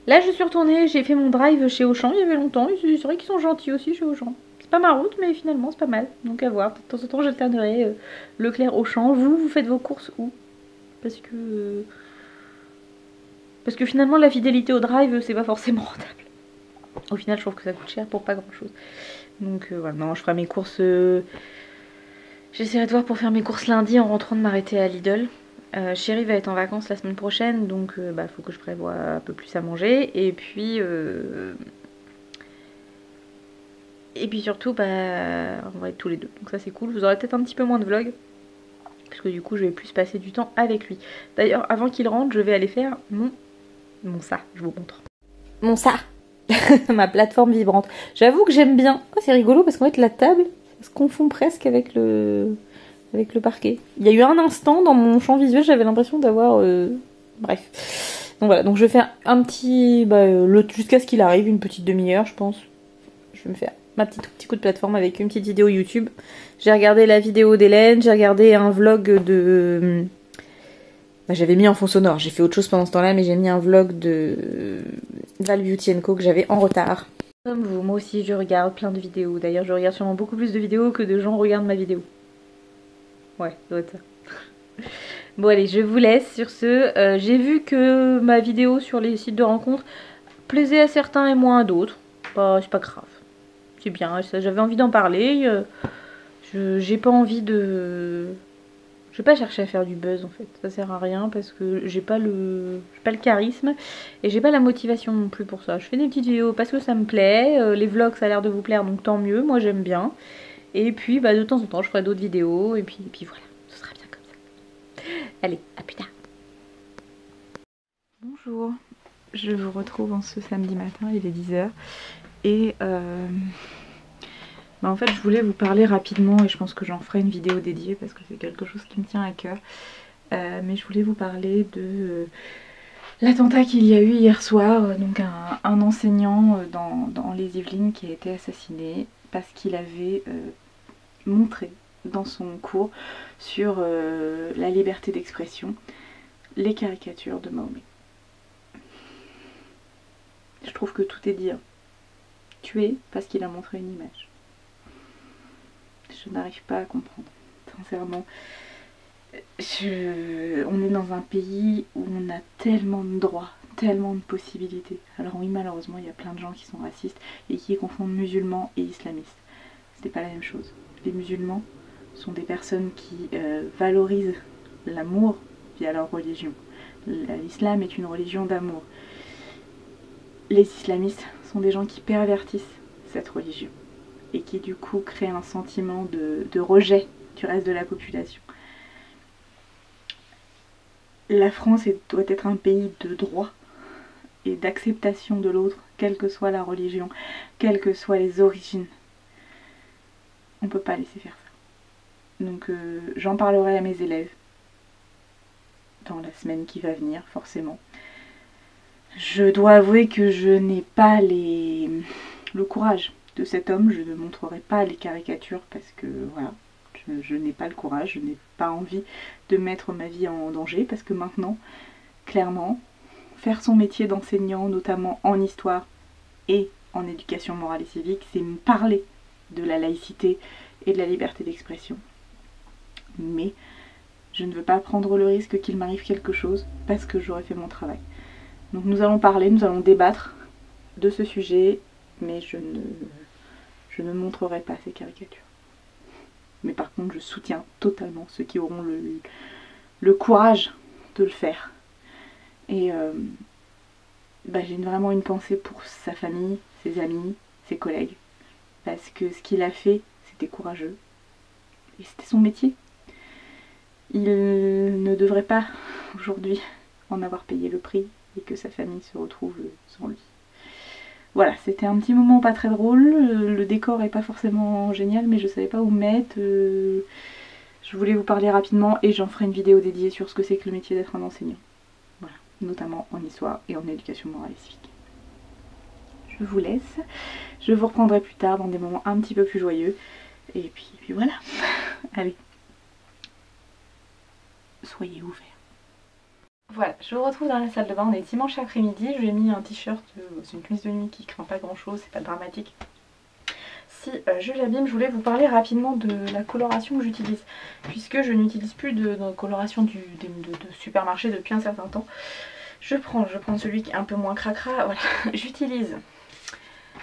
Là je suis retournée, j'ai fait mon drive chez Auchan il y avait longtemps, c'est vrai qu'ils sont gentils aussi chez Auchan. C'est pas ma route mais finalement c'est pas mal, donc à voir. De temps en temps j'alternerai Leclerc Auchan. Vous faites vos courses où? Parce que finalement la fidélité au drive c'est pas forcément rentable. Au final, je trouve que ça coûte cher pour pas grand chose. Donc voilà, non, je ferai mes courses. J'essaierai de voir pour faire mes courses lundi en rentrant de m'arrêter à Lidl. Chéri va être en vacances la semaine prochaine, donc faut que je prévoie un peu plus à manger. Et puis surtout, on va être tous les deux. Donc ça c'est cool. Vous aurez peut-être un petit peu moins de vlog. Parce que du coup, je vais plus passer du temps avec lui. D'ailleurs, avant qu'il rentre, je vais aller faire mon ça. Je vous montre. Mon ça. Ma plateforme vibrante. J'avoue que j'aime bien. Oh, c'est rigolo parce qu'en fait la table ça se confond presque avec le parquet. Il y a eu un instant dans mon champ visuel j'avais l'impression d'avoir bref. Donc voilà, donc je vais faire un petit jusqu'à ce qu'il arrive, une petite demi-heure je pense. Je vais me faire ma petit coup de plateforme avec une petite vidéo YouTube. J'ai regardé la vidéo d'Hélène, j'ai regardé un vlog de... j'avais mis en fond sonore, j'ai fait autre chose pendant ce temps-là, mais j'ai mis un vlog de Val Beauty & Co que j'avais en retard. Comme vous, moi aussi je regarde plein de vidéos. D'ailleurs je regarde sûrement beaucoup plus de vidéos que de gens regardent ma vidéo. Ouais, ça doit être ça. Bon allez, je vous laisse sur ce. J'ai vu que ma vidéo sur les sites de rencontres plaisait à certains et moins à d'autres. C'est pas grave. C'est bien, j'avais envie d'en parler. J'ai pas envie de... Je vais pas chercher à faire du buzz en fait, ça sert à rien parce que j'ai pas le charisme et j'ai pas la motivation non plus pour ça. Je fais des petites vidéos parce que ça me plaît, les vlogs ça a l'air de vous plaire donc tant mieux, moi j'aime bien. Et puis de temps en temps je ferai d'autres vidéos et puis voilà, ce sera bien comme ça. Allez, à plus tard. Bonjour, je vous retrouve en ce samedi matin, il est 10h et en fait je voulais vous parler rapidement et je pense que j'en ferai une vidéo dédiée parce que c'est quelque chose qui me tient à cœur. Mais je voulais vous parler de l'attentat qu'il y a eu hier soir, donc un enseignant dans les Yvelines qui a été assassiné parce qu'il avait montré dans son cours sur la liberté d'expression les caricatures de Mahomet. Je trouve que tout est dit. Tué parce qu'il a montré une image. Je n'arrive pas à comprendre, sincèrement. On est dans un pays où on a tellement de droits, tellement de possibilités. Alors oui, malheureusement, il y a plein de gens qui sont racistes et qui confondent musulmans et islamistes. C'est pas la même chose. Les musulmans sont des personnes qui valorisent l'amour via leur religion. L'islam est une religion d'amour. Les islamistes sont des gens qui pervertissent cette religion et qui du coup créent un sentiment de rejet du reste de la population. La France doit être un pays de droit, et d'acceptation de l'autre, quelle que soit la religion, quelles que soient les origines. On ne peut pas laisser faire ça. Donc j'en parlerai à mes élèves dans la semaine qui va venir, forcément. Je dois avouer que je n'ai pas le courage de cet homme, je ne montrerai pas les caricatures parce que voilà, je n'ai pas le courage, je n'ai pas envie de mettre ma vie en danger parce que maintenant, clairement, faire son métier d'enseignant, notamment en histoire et en éducation morale et civique, c'est me parler de la laïcité et de la liberté d'expression. Mais je ne veux pas prendre le risque qu'il m'arrive quelque chose parce que j'aurais fait mon travail. Donc nous allons parler, nous allons débattre de ce sujet, mais je ne montrerai pas ces caricatures. Mais par contre, je soutiens totalement ceux qui auront le courage de le faire. Et j'ai vraiment une pensée pour sa famille, ses amis, ses collègues. Parce que ce qu'il a fait, c'était courageux. Et c'était son métier. Il ne devrait pas, aujourd'hui, en avoir payé le prix et que sa famille se retrouve sans lui. Voilà, c'était un petit moment pas très drôle, le décor est pas forcément génial mais je savais pas où mettre, je voulais vous parler rapidement et j'en ferai une vidéo dédiée sur ce que c'est que le métier d'être un enseignant. Voilà, notamment en histoire et en éducation morale et civique. Je vous laisse, je vous reprendrai plus tard dans des moments un petit peu plus joyeux et puis voilà, allez, soyez ouverts. Voilà, je vous retrouve dans la salle de bain, on est dimanche après-midi, j'ai mis un t-shirt, c'est une chemise de nuit qui craint pas grand chose, c'est pas dramatique. Si je l'abîme, je voulais vous parler rapidement de la coloration que j'utilise, puisque je n'utilise plus de coloration de supermarché depuis un certain temps. Je prends celui qui est un peu moins cracra, voilà. J'utilise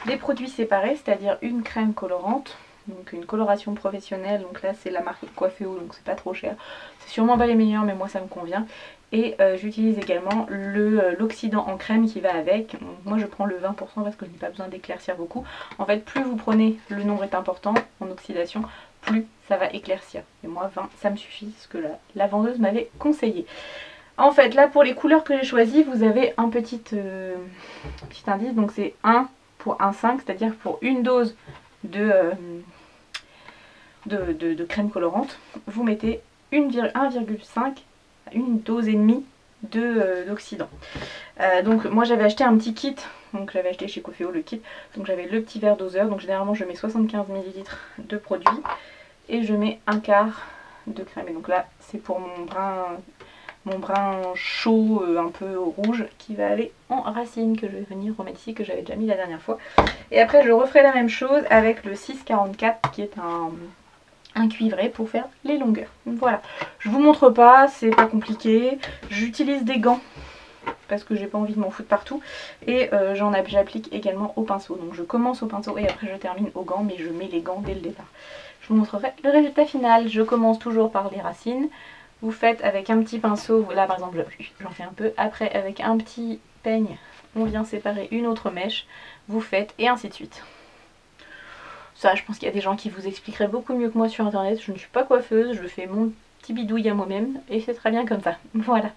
des produits séparés, c'est-à-dire une crème colorante, donc une coloration professionnelle, donc là c'est la marque Coifféo, donc c'est pas trop cher. C'est sûrement pas les meilleurs mais moi ça me convient. Et j'utilise également l'oxydant en crème qui va avec. Donc, moi je prends le 20% parce que je n'ai pas besoin d'éclaircir beaucoup. En fait plus vous prenez, le nombre est important en oxydation, plus ça va éclaircir. Et moi 20 ça me suffit, ce que la vendeuse m'avait conseillé. En fait là pour les couleurs que j'ai choisies, vous avez un petit indice. Donc c'est 1 pour 1,5, c'est-à-dire pour une dose de crème colorante, vous mettez 1,5, une dose et demie d'oxydant. Donc moi j'avais acheté un petit kit, donc j'avais acheté chez Coifféo le kit, donc j'avais le petit verre doseur, donc généralement je mets 75 ml de produit et je mets un quart de crème. Et donc là c'est pour mon brun chaud un peu rouge qui va aller en racine, que je vais venir remettre ici, que j'avais déjà mis la dernière fois. Et après je referai la même chose avec le 644 qui est un cuivré pour faire les longueurs. Voilà, je vous montre pas, c'est pas compliqué. J'utilise des gants parce que j'ai pas envie de m'en foutre partout et j'applique également au pinceau. Donc je commence au pinceau et après je termine au gant, mais je mets les gants dès le départ. Je vous montrerai le résultat final. Je commence toujours par les racines. Vous faites avec un petit pinceau, là par exemple j'en fais un peu, après avec un petit peigne on vient séparer une autre mèche, vous faites et ainsi de suite. Ça je pense qu'il y a des gens qui vous expliqueraient beaucoup mieux que moi sur internet, je ne suis pas coiffeuse, je fais mon petit bidouille à moi-même et c'est très bien comme ça. Voilà,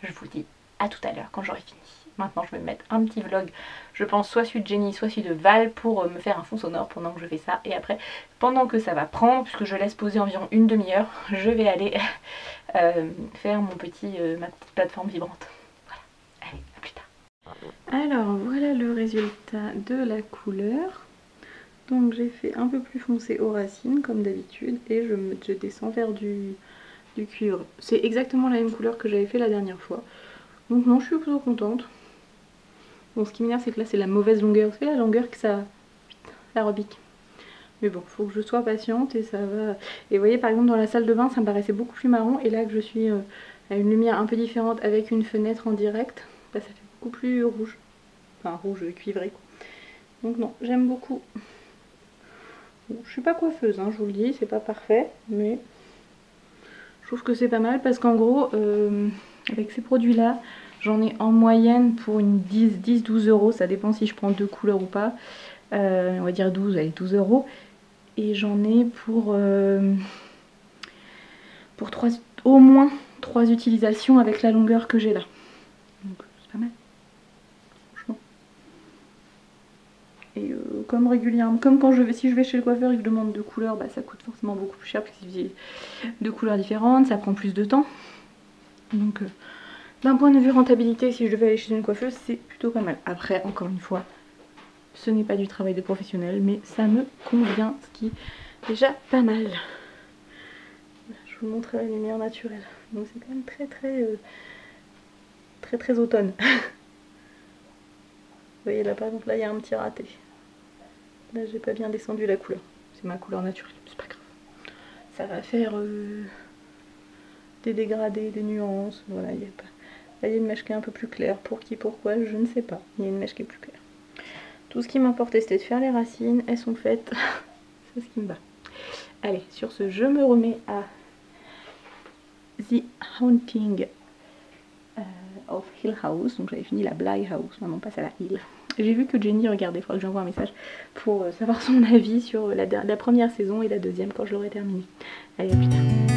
je vous dis à tout à l'heure quand j'aurai fini. Maintenant je vais me mettre un petit vlog, je pense soit celui de Jenny, soit celui de Val pour me faire un fond sonore pendant que je fais ça. Et après, pendant que ça va prendre, puisque je laisse poser environ une demi-heure, je vais aller faire ma petite plateforme vibrante. Voilà, allez, à plus tard. Alors voilà le résultat de la couleur. Donc j'ai fait un peu plus foncé aux racines comme d'habitude et je descends vers du cuivre. C'est exactement la même couleur que j'avais fait la dernière fois. Donc non, je suis plutôt contente. Bon, ce qui m'énerve, c'est que là, c'est la mauvaise longueur. C'est la longueur que ça rebique. Mais bon, faut que je sois patiente et ça va. Et vous voyez, par exemple, dans la salle de bain, ça me paraissait beaucoup plus marron. Et là, que je suis à une lumière un peu différente avec une fenêtre en direct, bah, ça fait beaucoup plus rouge. Enfin, rouge cuivré, quoi. Donc non, j'aime beaucoup. Bon, je suis pas coiffeuse, hein, je vous le dis, c'est pas parfait. Mais je trouve que c'est pas mal parce qu'en gros, avec ces produits-là, j'en ai en moyenne pour une 10-12 €, ça dépend si je prends deux couleurs ou pas. On va dire 12, allez 12 €. Et j'en ai pour au moins 3 utilisations avec la longueur que j'ai là. Donc c'est pas mal. comme régulièrement, comme quand si je vais chez le coiffeur et que je demande 2 couleurs, bah ça coûte forcément beaucoup plus cher parce qu'il y a 2 couleurs différentes, ça prend plus de temps. Donc d'un point de vue rentabilité, si je devais aller chez une coiffeuse, c'est plutôt pas mal. Après, encore une fois, ce n'est pas du travail de professionnel, mais ça me convient, ce qui est déjà pas mal. Je vous montre la lumière naturelle. Donc c'est quand même très automne. Vous voyez là par exemple, là il y a un petit raté. Là j'ai pas bien descendu la couleur. C'est ma couleur naturelle, c'est pas grave. Ça va faire des dégradés, des nuances. Voilà, il n'y a pas. Là il y a une mèche qui est un peu plus claire. Pour qui, pourquoi, je ne sais pas. Il y a une mèche qui est plus claire. Tout ce qui m'importait c'était de faire les racines. Elles sont faites. C'est ce qui me va. Allez, sur ce, je me remets à The Haunting of Hill House. Donc j'avais fini la Bly House, maintenant on passe à la Hill. J'ai vu que Jenny regardait, il faudra que j'envoie un message pour savoir son avis sur la première saison et la deuxième quand je l'aurai terminée. Allez, à plus tard.